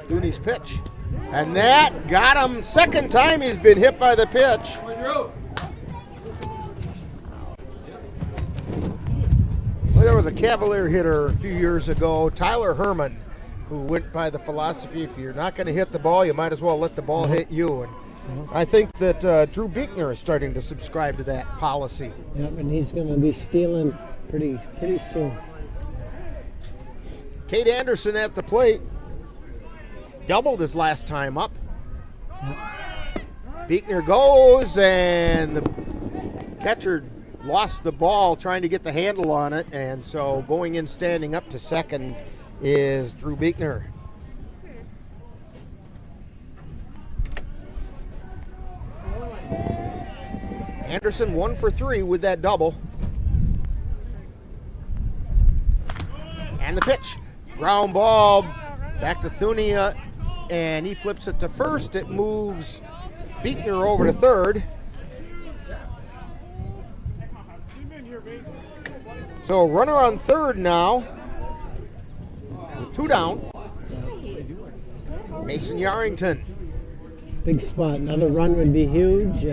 Dooney's pitch. And that got him. Second time he's been hit by the pitch. Well, there was a Cavalier hitter a few years ago, Tyler Herman, who went by the philosophy, if you're not going to hit the ball, you might as well let the ball hit you. And I think that Drew Buechner is starting to subscribe to that policy. Yep, and he's going to be stealing pretty soon. Kate Anderson at the plate. Doubled his last time up. Buechner goes, and the catcher lost the ball trying to get the handle on it, and so going in standing up to second is Drew Buechner. Anderson 1 for 3 with that double. And the pitch. Ground ball back to Thunia, and he flips it to first. It moves Buechner over to third. So runner on third now. 2 down. Mason Yarrington. Big spot. Another run would be huge.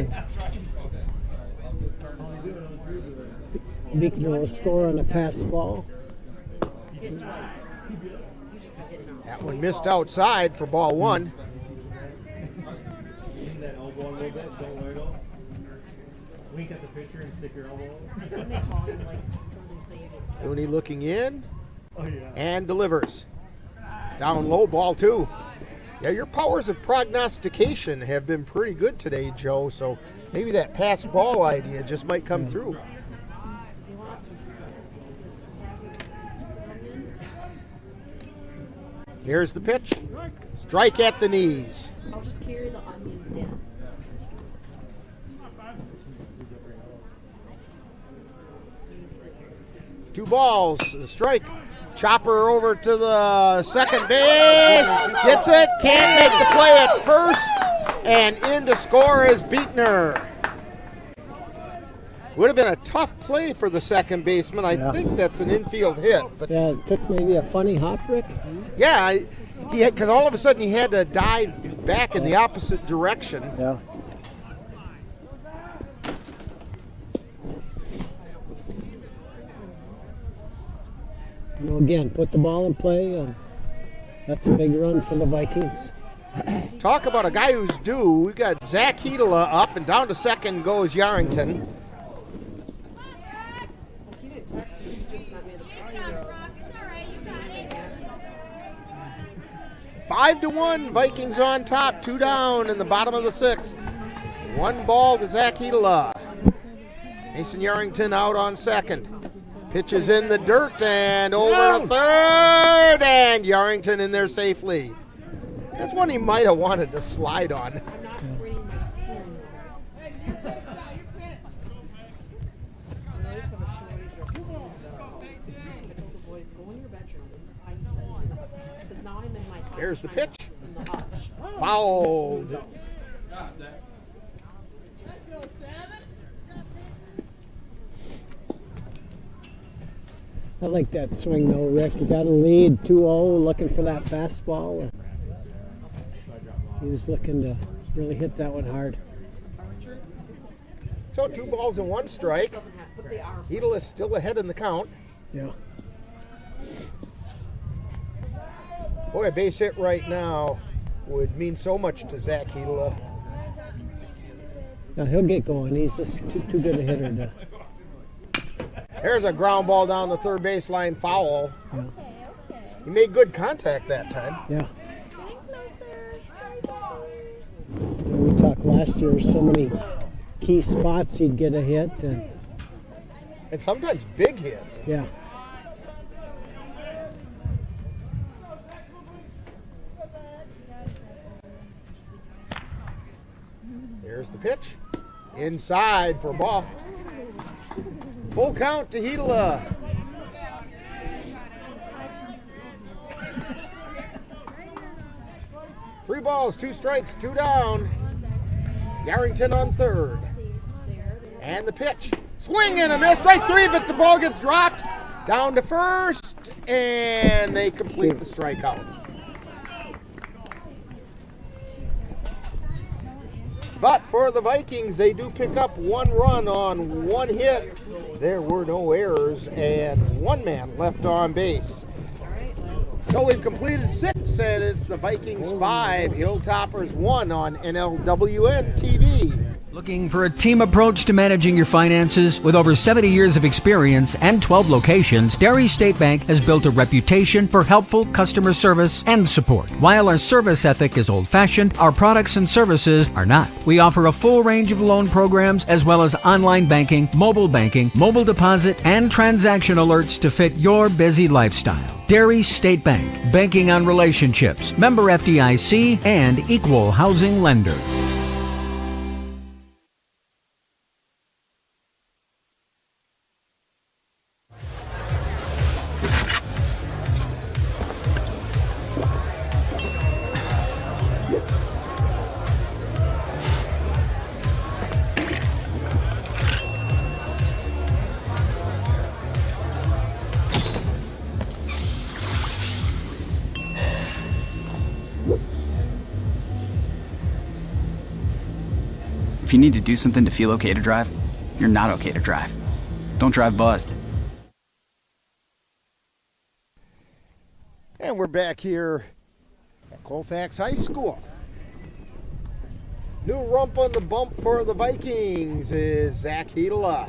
Buechner will score on a pass ball. That one missed outside for ball 1. Dooney looking in and delivers. Down low, ball 2. Yeah, your powers of prognostication have been pretty good today, Joe, so maybe that pass ball idea just might come through. Here's the pitch. Strike at the knees. I'll just carry the onions in. Two balls, a strike. Chopper over to the second base. Gets it, can't make the play at first. And in to score is Buechner. Would have been a tough play for the second baseman. I think that's an infield hit. But yeah, it took maybe a funny hop, Rick. Yeah, because all of a sudden he had to dive back in the opposite direction. Yeah. Again, put the ball in play, and that's a big run for the Vikings. Talk about a guy who's due. We've got Zach Hedela up, and down to second goes Yarrington. He didn't text me, he just sent me the video. 5-1, Vikings on top, 2 down in the bottom of the 6th. 1 ball to Zach Hedela. Mason Yarrington out on second. Pitches in the dirt and over to third, and Yarrington in there safely. That's one he might have wanted to slide on. I'm not bringing my spoon. And I just have a shortage of spoons at our house. I told the boys, go in your bedroom and find some. Because now I'm in my hutch. Here's the pitch. In the hutch. Fouled. I like that swing though, Rick. You got a lead 2-0, looking for that fastball. He was looking to really hit that one hard. So 2 balls and 1 strike. Hedel is still ahead in the count. Yeah. Boy, a base hit right now would mean so much to Zach Hedel. Now he'll get going. He's just too good a hitter to. There's a ground ball down the third baseline, foul. Yeah. He made good contact that time. Yeah. We talked last year, so many key spots he'd get a hit. And sometimes big hits. Yeah. Here's the pitch. Inside for a ball. Full count to Hedela. Three balls, 2 strikes, 2 down. Yarrington on third. And the pitch. Swing and a miss. Strike 3, but the ball gets dropped. Down to first, and they complete the strikeout. But for the Vikings, they do pick up 1 run on 1 hit. There were no errors and 1 man left on base. So we've completed 6, and it's the Vikings 5, Hilltoppers 1 on NLWN-TV. Looking for a team approach to managing your finances? With over 70 years of experience and 12 locations, Derry State Bank has built a reputation for helpful customer service and support. While our service ethic is old-fashioned, our products and services are not. We offer a full range of loan programs as well as online banking, mobile deposit, and transaction alerts to fit your busy lifestyle. Derry State Bank, banking on relationships, member FDIC, and equal housing lender. If you need to do something to feel okay to drive, you're not okay to drive. Don't drive buzzed. And we're back here at Colfax High School. New rump on the bump for the Vikings is Zach Hedela.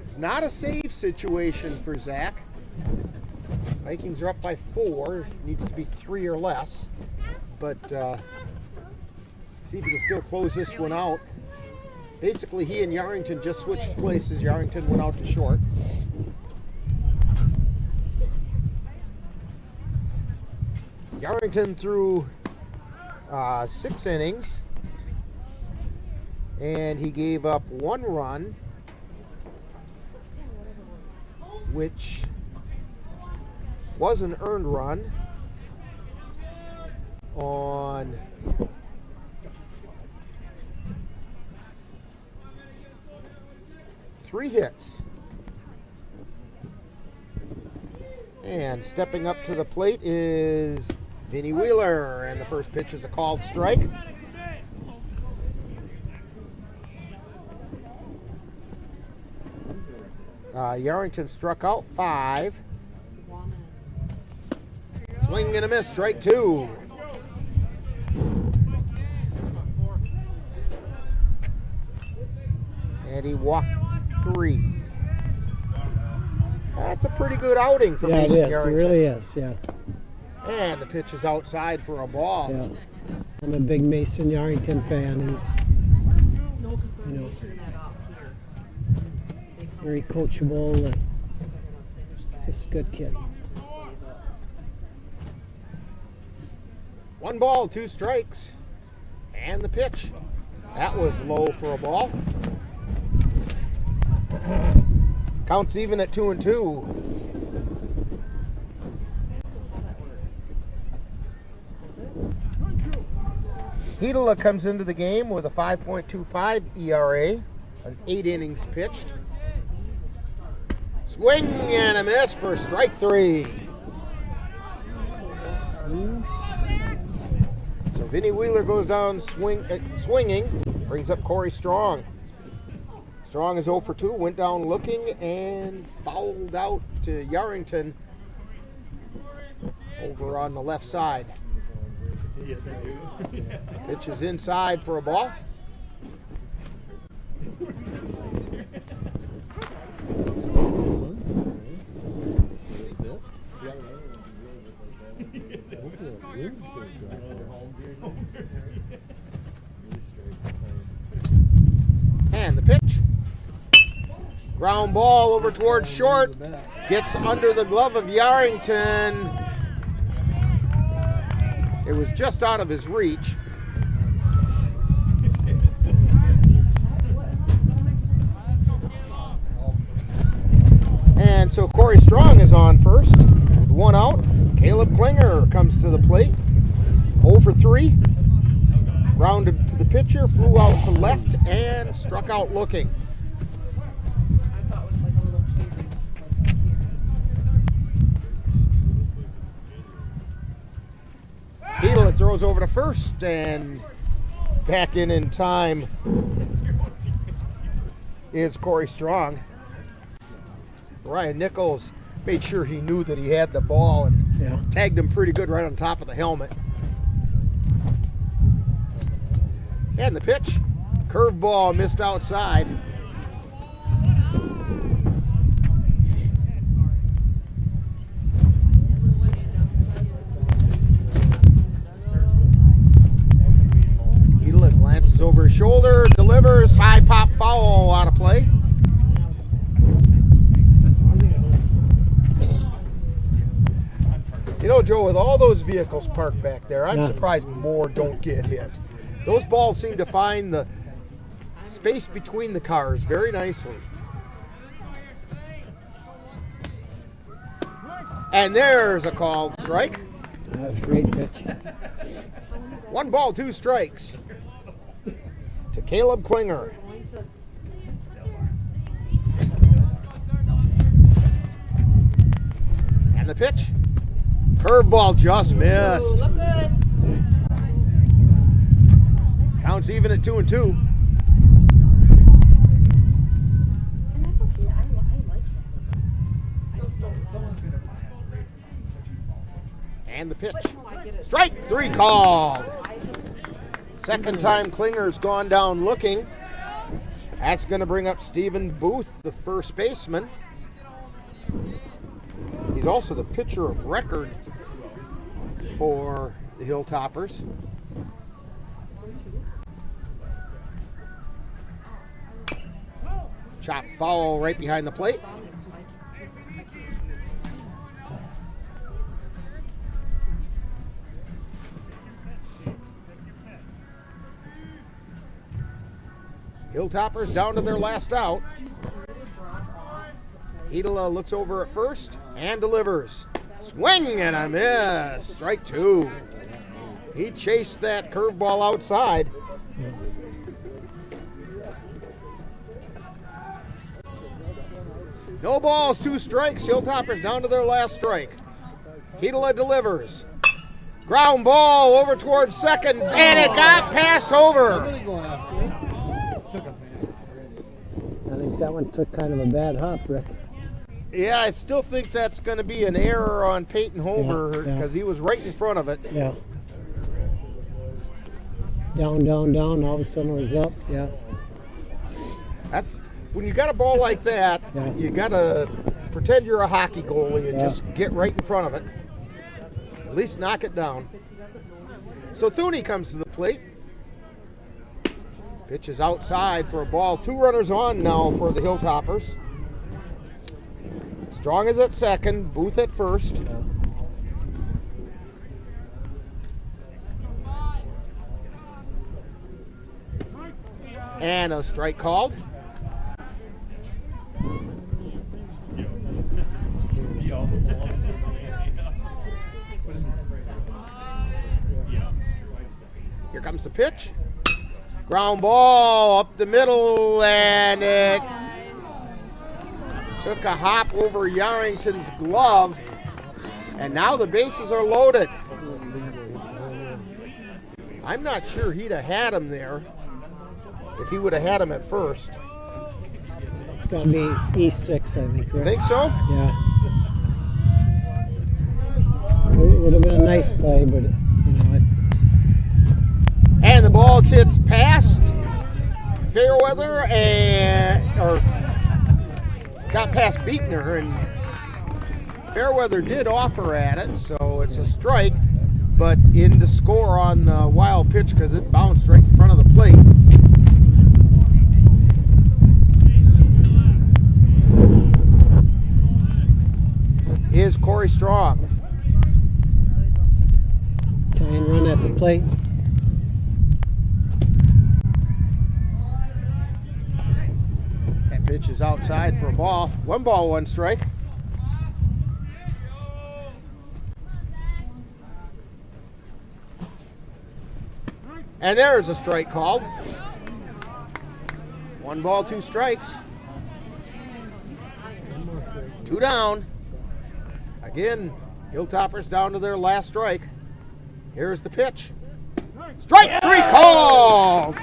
It's not a save situation for Zach. Vikings are up by 4. Needs to be 3 or less. But see if he can still close this one out. Basically, he and Yarrington just switched places. Yarrington went out to short. Yarrington threw 6 innings, and he gave up 1 run, which was an earned run on three hits. And stepping up to the plate is Vinny Wheeler, and the first pitch is a called strike. Yarrington struck out 5. Swing and a miss, strike 2. And he walked 3. That's a pretty good outing for Mason it is. Yarrington. It really is, yeah. And the pitch is outside for a ball. Yeah. I'm a big Mason Yarrington fan. He's, you know, very coachable and just a good kid. 1 ball, 2 strikes. And the pitch. That was low for a ball. Counts even at 2-2. Hedela comes into the game with a 5.25 ERA, an 8 innings pitched. Swing and a miss for strike 3. So Vinny Wheeler goes down swinging, brings up Corey Strong. Strong is 0 for 2, went down looking and fouled out to Yarrington over on the left side. Pitch is inside for a ball. And the pitch. Ground ball over towards short. Gets under the glove of Yarrington. It was just out of his reach. And so Corey Strong is on first with 1 out. Caleb Klinger comes to the plate. 0 for 3. Grounded to the pitcher, flew out to left, and struck out looking. Hedela throws over to first, and back in time is Corey Strong. Ryan Nichols made sure he knew that he had the ball and tagged him pretty good right on top of the helmet. And the pitch, curveball missed outside. Hedela glances over his shoulder, delivers, high pop foul out of play. You know, Joe, with all those vehicles parked back there, I'm surprised more don't get hit. Those balls seem to find the space between the cars very nicely. And there's a called strike. That's a great pitch. 1 ball, 2 strikes to Caleb Klinger. And the pitch. Curveball just missed. Ooh, look good. Counts even at 2-2. And that's okay. I like that. I just don't. And the pitch. Strike 3 called. Second time Klinger's gone down looking. That's going to bring up Stephen Booth, the first baseman. He's also the pitcher of record for the Hilltoppers. Chop foul right behind the plate. Hilltoppers down to their last out. Hedela looks over at first and delivers. Swing and a miss. Strike 2. He chased that curveball outside. No balls, 2 strikes. Hilltoppers down to their last strike. Hedela delivers. Ground ball over towards second, and it got passed over. I think that one took kind of a bad hop, Rick. Yeah, I still think that's going to be an error on Peyton Hover because he was right in front of it. Yeah. Down, down, down. All of a sudden it was up. Yeah. That's when you got a ball like that, you got to pretend you're a hockey goalie and just get right in front of it. At least knock it down. So Thuney comes to the plate. Pitch is outside for a ball. 2 runners on now for the Hilltoppers. Strong is at second, Booth at first. And a strike called. Here comes the pitch. Ground ball up the middle, and it took a hop over Yarrington's glove. And now the bases are loaded. I'm not sure he'd have had him there if he would have had him at first. It's going to be E6, I think. Right? Think so? Yeah. It would have been a nice play, but, And the ball gets past Fairweather or got past Beekner, and Fairweather did offer at it, so it's a strike, but in to score on the wild pitch because it bounced right in front of the plate. Is Corey Strong. Tying run at the plate. That pitch is outside for a ball. 1 ball, 1 strike. And there's a strike called. 1 ball, 2 strikes. 2 down. Again, Hilltoppers down to their last strike. Here's the pitch. Strike 3 called!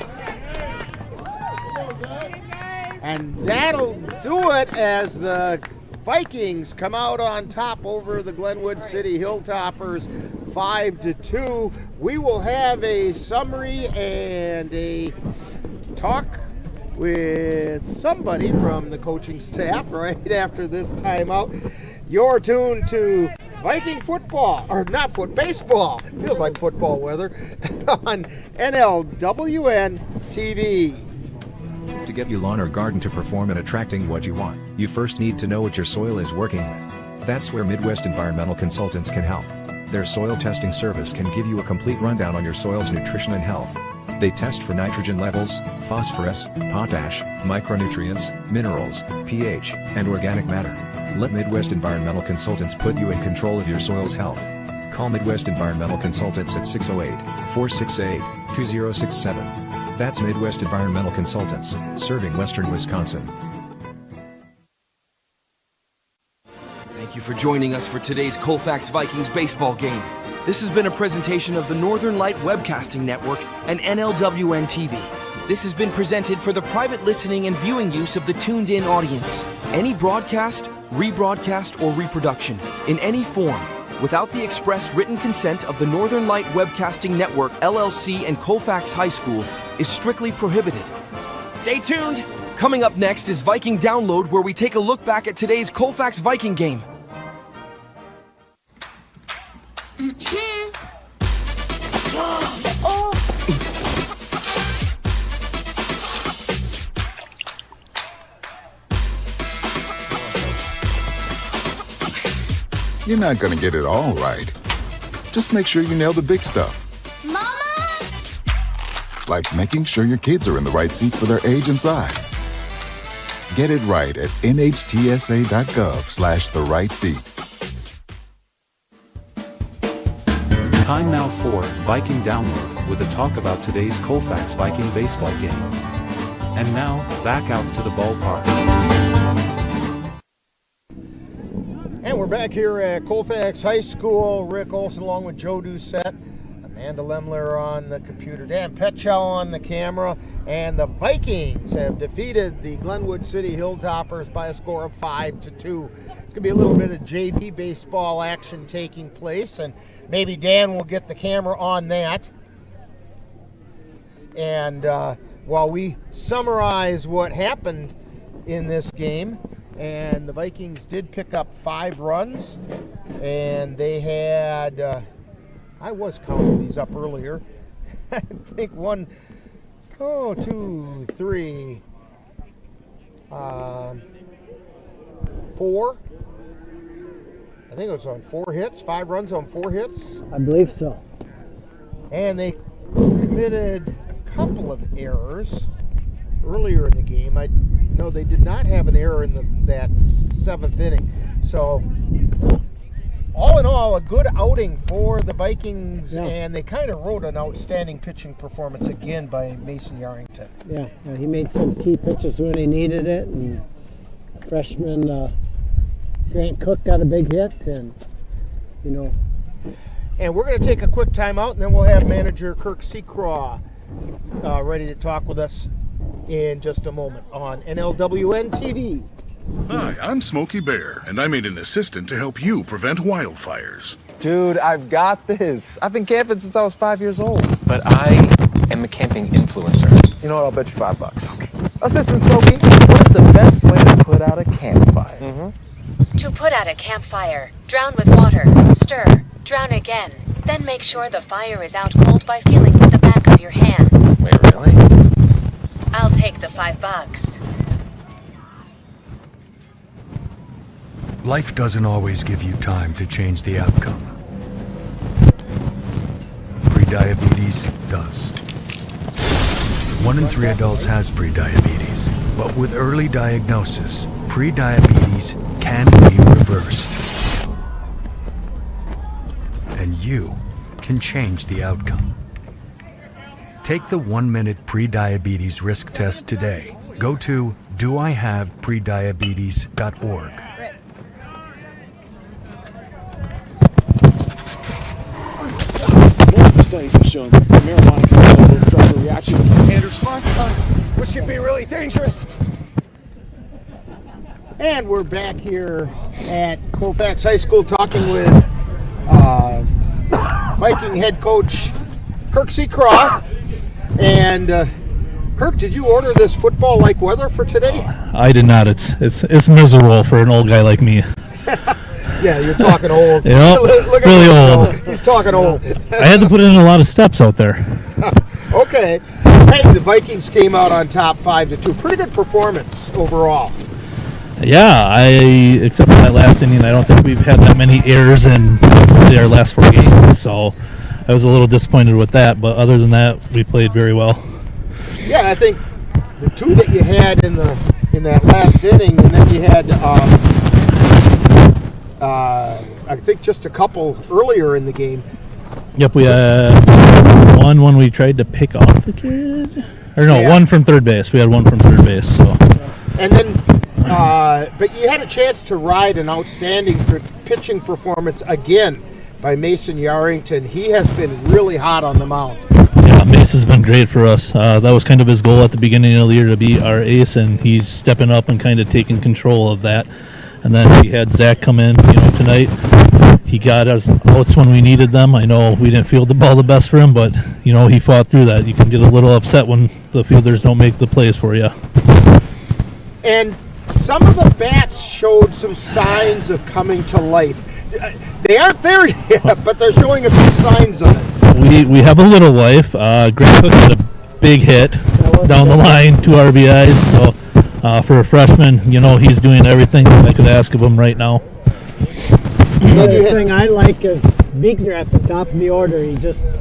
And that'll do it as the Vikings come out on top over the Glenwood City Hilltoppers 5-2. We will have a summary and a talk with somebody from the coaching staff right after this timeout. You're tuned to Viking football, or not baseball, feels like football weather, on NLWN-TV. To get your lawn or garden to perform and attracting what you want, you first need to know what your soil is working with. That's where Midwest Environmental Consultants can help. Their soil testing service can give you a complete rundown on your soil's nutrition and health. They test for nitrogen levels, phosphorus, potash, micronutrients, minerals, pH, and organic matter. Let Midwest Environmental Consultants put you in control of your soil's health. Call Midwest Environmental Consultants at 608-468-2067. That's Midwest Environmental Consultants, serving Western Wisconsin. Thank you for joining us for today's Colfax Vikings baseball game. This has been a presentation of the Northern Light Webcasting Network and NLWN-TV. This has been presented for the private listening and viewing use of the tuned-in audience. Any broadcast, rebroadcast, or reproduction, in any form, without the express written consent of the Northern Light Webcasting Network, LLC, and Colfax High School, is strictly prohibited. Stay tuned! Coming up next is Viking Download, where we take a look back at today's Colfax Viking game. You're not gonna get it all right. Just make sure you nail the big stuff. Mama! Like making sure your kids are in the right seat for their age and size. Get it right at nhtsa.gov/the-right-seat. Time now for Viking Download, with a talk about today's Colfax Viking baseball game. And now, back out to the ballpark. And we're back here at Colfax High School. Rick Olson along with Joe Doucette, Amanda Lemler on the computer, Dan Petchow on the camera, and the Vikings have defeated the Glenwood City Hilltoppers by a score of 5-2. It's going to be a little bit of JV baseball action taking place, and maybe Dan will get the camera on that. And while we summarize what happened in this game. And the Vikings did pick up 5 runs, and they had, I was counting these up earlier. I think 4. I think it was on 4 hits, 5 runs on 4 hits. I believe so. And they committed a couple of errors earlier in the game. I know they did not have an error in that 7th inning. So, all in all, a good outing for the Vikings, and they kind of wrote an outstanding pitching performance again by Mason Yarrington. Yeah, he made some key pitches when he needed it, and freshman Grant Cook got a big hit, and And we're going to take a quick timeout, and then we'll have manager Kirk Secraw ready to talk with us in just a moment on NLWN-TV. Hi, I'm Smokey Bear, and I made an assistant to help you prevent wildfires. Dude, I've got this. I've been camping since I was 5 years old. But I am a camping influencer. You know what? I'll bet you $5. Assistant Smokey, what is the best way to put out a campfire? To put out a campfire, drown with water, stir, drown again. Then make sure the fire is out cold by feeling with the back of your hand. Wait, really? I'll take the $5. Life doesn't always give you time to change the outcome. Prediabetes does. 1 in 3 adults has prediabetes, but with early diagnosis, prediabetes can be reversed. And you can change the outcome. Take the 1-minute prediabetes risk test today. Go to doihaveprediabetes.org. Studies have shown that marijuana can both drive a reaction and response time, which can be really dangerous. And we're back here at Colfax High School talking with Viking head coach Kirk Secraw. And Kirk, did you order this football-like weather for today? I did not. It's miserable for an old guy like me. Yeah, you're talking old. Yep, Look at really him. old. He's talking old. I had to put in a lot of steps out there. Okay. Hey, the Vikings came out on top 5-2. Pretty good performance overall. Yeah, except for that last inning, I don't think we've had that many errors in our last 4 games. So I was a little disappointed with that. But other than that, we played very well. Yeah, I think the 2 that you had in that last inning, and then you had I think just a couple earlier in the game. Yep, we had one when we tried to pick off the kid. Or no, one from third base. We had one from third base. So. And then, but you had a chance to ride an outstanding pitching performance again by Mason Yarrington. He has been really hot on the mound. Yeah, Mace has been great for us. That was kind of his goal at the beginning of the year, to be our ace, and he's stepping up and kind of taking control of that. And then we had Zach come in, tonight. He got us outs when we needed them. I know we didn't field the ball the best for him, but, he fought through that. You can get a little upset when the fielders don't make the plays for you. And some of the bats showed some signs of coming to life. They aren't there yet, but they're showing a few signs of it. We have a little life. Grant Cook had a big hit down the line, 2 RBIs. So for a freshman, he's doing everything I could ask of him right now. The other thing I like is Beekner at the top of the order. He's just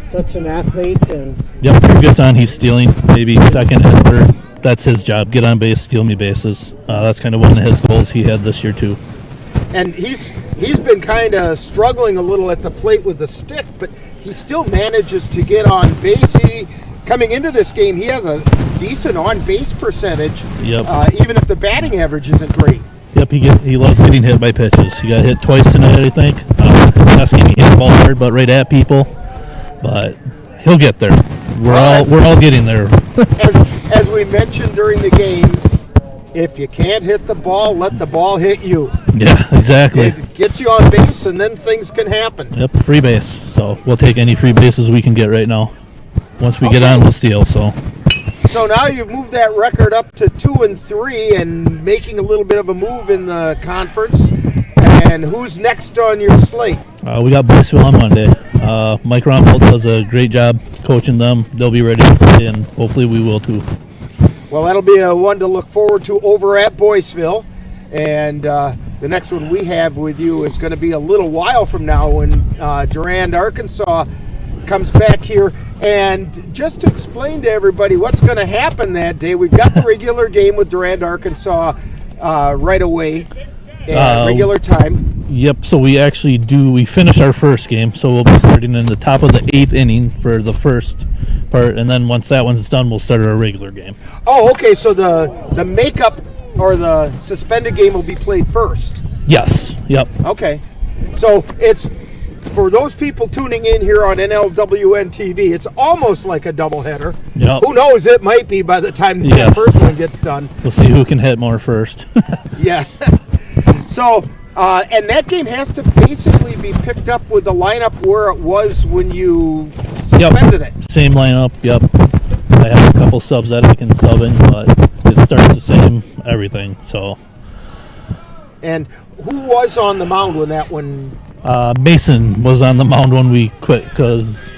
such an athlete. And yep, if he gets on, he's stealing, maybe second and third. That's his job, get on base, steal me bases. That's kind of one of his goals he had this year too. And he's been kind of struggling a little at the plate with the stick, but he still manages to get on base. Coming into this game, he has a decent on-base percentage, even if the batting average isn't great. Yep, he loves getting hit by pitches. He got hit twice tonight, I think. Last game he hit the ball hard, but right at people. But he'll get there. We're all getting there. As we mentioned during the game, if you can't hit the ball, let the ball hit you. Yeah, exactly. It gets you on base, and then things can happen. Yep, free base. So we'll take any free bases we can get right now. Once we get on, we'll steal. So So now you've moved that record up to 2-3 and making a little bit of a move in the conference. And who's next on your slate? We got Boyceville on Monday. Mike Ronfeld does a great job coaching them. They'll be ready to play, and hopefully we will too. Well, that'll be a one to look forward to over at Boyceville. And the next one we have with you is going to be a little while from now when Durand, Arkansas comes back here. And just to explain to everybody what's going to happen that day, we've got the regular game with Durand, Arkansas right away at regular time. Yep, so we finish our first game, so we'll be starting in the top of the 8th inning for the first part, and then once that one's done, we'll start our regular game. Oh, okay, so the makeup or the suspended game will be played first. Yes, yep. Okay, so it's for those people tuning in here on NLWN-TV, it's almost like a doubleheader. Yep. Who knows, it might be by the time the first one gets done. We'll see who can hit more first. Yeah. So, and that game has to basically be picked up with the lineup where it was when you suspended it. Same lineup, yep. I have a couple subs that I can sub in, but it starts the same, everything, so. And who was on the mound when that one? Mason was on the mound when we quit because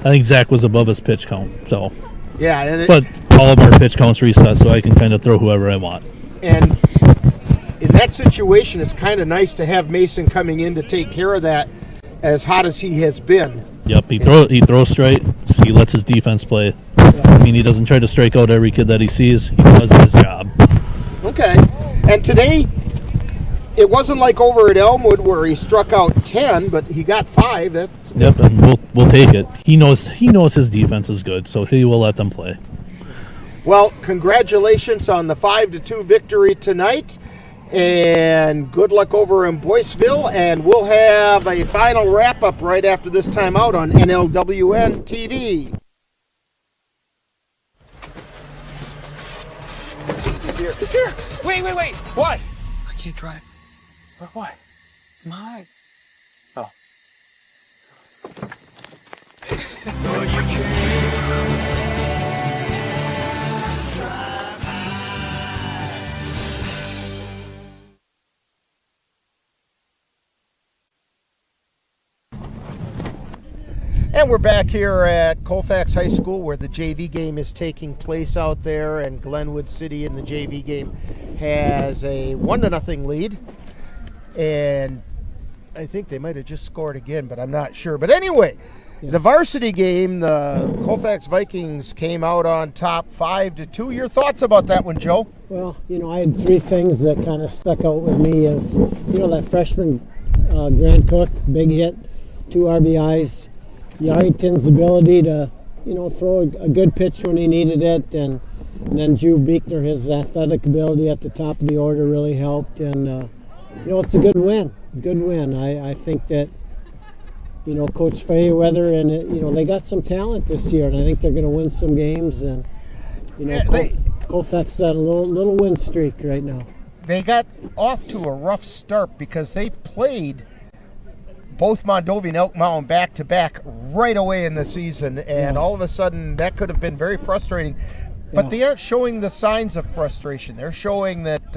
I think Zach was above his pitch count, so. Yeah. But all of our pitch counts reset, so I can kind of throw whoever I want. And in that situation, it's kind of nice to have Mason coming in to take care of that as hot as he has been. Yep, he throws straight. So he lets his defense play. I mean, he doesn't try to strike out every kid that he sees. He does his job. Okay. And today, it wasn't like over at Elmwood where he struck out 10, but he got 5. Yep, and we'll take it. He knows his defense is good, so he will let them play. Well, congratulations on the 5-2 victory tonight. And good luck over in Boyceville, and we'll have a final wrap-up right after this time out on NLWN-TV. He's here. He's here. Wait. What? I can't drive. Why? Mine. Oh. And we're back here at Colfax High School where the JV game is taking place out there, and Glenwood City in the JV game has a 1-0 lead. And I think they might have just scored again, but I'm not sure. But anyway, the varsity game, the Colfax Vikings came out on top 5-2. Your thoughts about that one, Joe? Well, I had 3 things that kind of stuck out with me is, that freshman Grant Cook, big hit, 2 RBIs. Yarrington's ability to, throw a good pitch when he needed it, and then Drew Beekner, his athletic ability at the top of the order really helped, and it's a good win. Good win. I think that, Coach Fairweather and they got some talent this year, and I think they're going to win some games, and Colfax got a little win streak right now. They got off to a rough start because they played both Mondovi and Elk Mound back-to-back right away in the season, and all of a sudden that could have been very frustrating. But they aren't showing the signs of frustration. They're showing that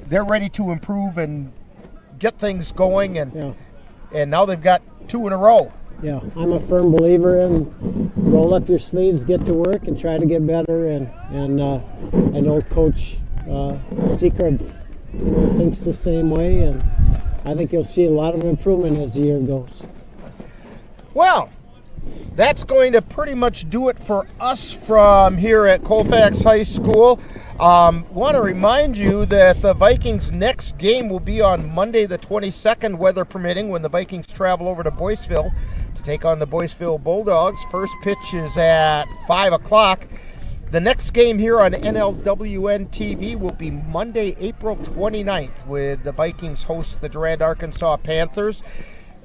they're ready to improve and get things going, and now they've got 2 in a row. Yeah, I'm a firm believer in roll up your sleeves, get to work, and try to get better. And I know Coach Seacrest, thinks the same way, and I think you'll see a lot of improvement as the year goes. Well, that's going to pretty much do it for us from here at Colfax High School. Want to remind you that the Vikings' next game will be on Monday the 22nd, weather permitting, when the Vikings travel over to Boyceville to take on the Boyceville Bulldogs. First pitch is at 5 o'clock. The next game here on NLWN-TV will be Monday, April 29th, with the Vikings host the Durand, Arkansas Panthers.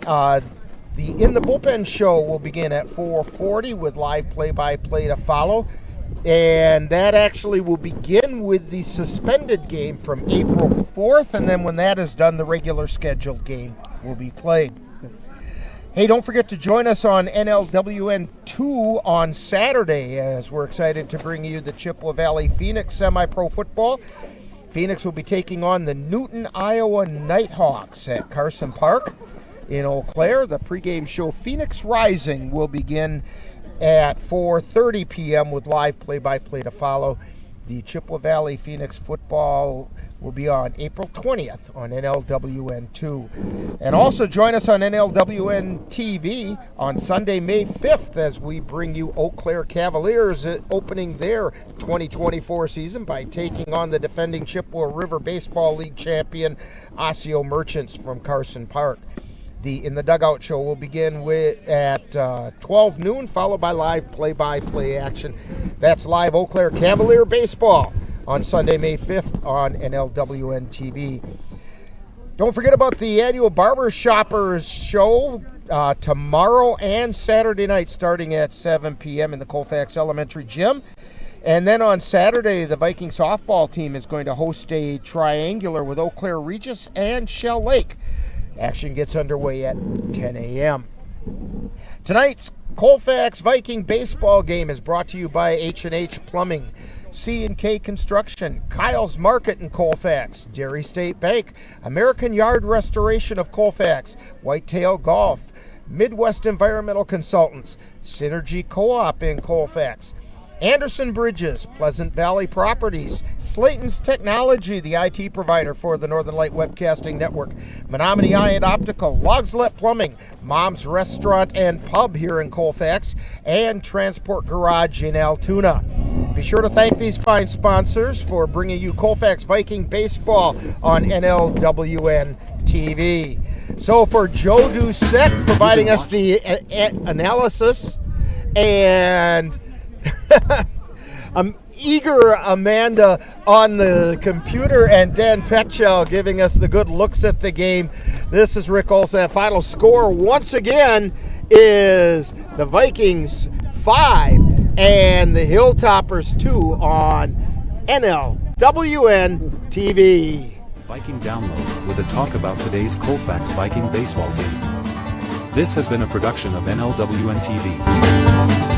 The In the Bullpen show will begin at 4:40 with live play-by-play to follow. And that actually will begin with the suspended game from April 4th, and then when that is done, the regular scheduled game will be played. Hey, don't forget to join us on NLWN-2 on Saturday, as we're excited to bring you the Chippewa Valley Phoenix Semi-Pro Football. Phoenix will be taking on the Newton, Iowa Nighthawks at Carson Park in Eau Claire. The pregame show Phoenix Rising will begin at 4:30 p.m. with live play-by-play to follow. The Chippewa Valley Phoenix football will be on April 20th on NLWN-2. And also join us on NLWN-TV on Sunday, May 5th, as we bring you Eau Claire Cavaliers opening their 2024 season by taking on the defending Chippewa River Baseball League champion Osseo Merchants from Carson Park. The In the Dugout show will begin at 12 noon, followed by live play-by-play action. That's live Eau Claire Cavalier Baseball on Sunday, May 5th on NLWN-TV. Don't forget about the annual Barber Shoppers show tomorrow and Saturday night starting at 7 p.m. in the Colfax Elementary Gym. And then on Saturday, the Viking softball team is going to host a triangular with Eau Claire Regis and Shell Lake. Action gets underway at 10 a.m. Tonight's Colfax Viking Baseball game is brought to you by H&H Plumbing, C&K Construction, Kyle's Market in Colfax, Dairy State Bank, American Yard Restoration of Colfax, Whitetail Golf, Midwest Environmental Consultants, Synergy Co-op in Colfax, Anderson Bridges, Pleasant Valley Properties, Slayton's Technology, the IT provider for the Northern Light Webcasting Network, Menominee Eye and Optical, Logslet Plumbing, Mom's Restaurant and Pub here in Colfax, and Transport Garage in Altoona. Be sure to thank these fine sponsors for bringing you Colfax Viking Baseball on NLWN-TV. So for Joe Doucette providing us the analysis, and I'm eager Amanda on the computer, and Dan Petchel giving us the good looks at the game. This is Rick Olson. Final score once again is the Vikings 5 and the Hilltoppers 2 on NLWN-TV. Viking Download with a talk about today's Colfax Viking baseball game. This has been a production of NLWN-TV.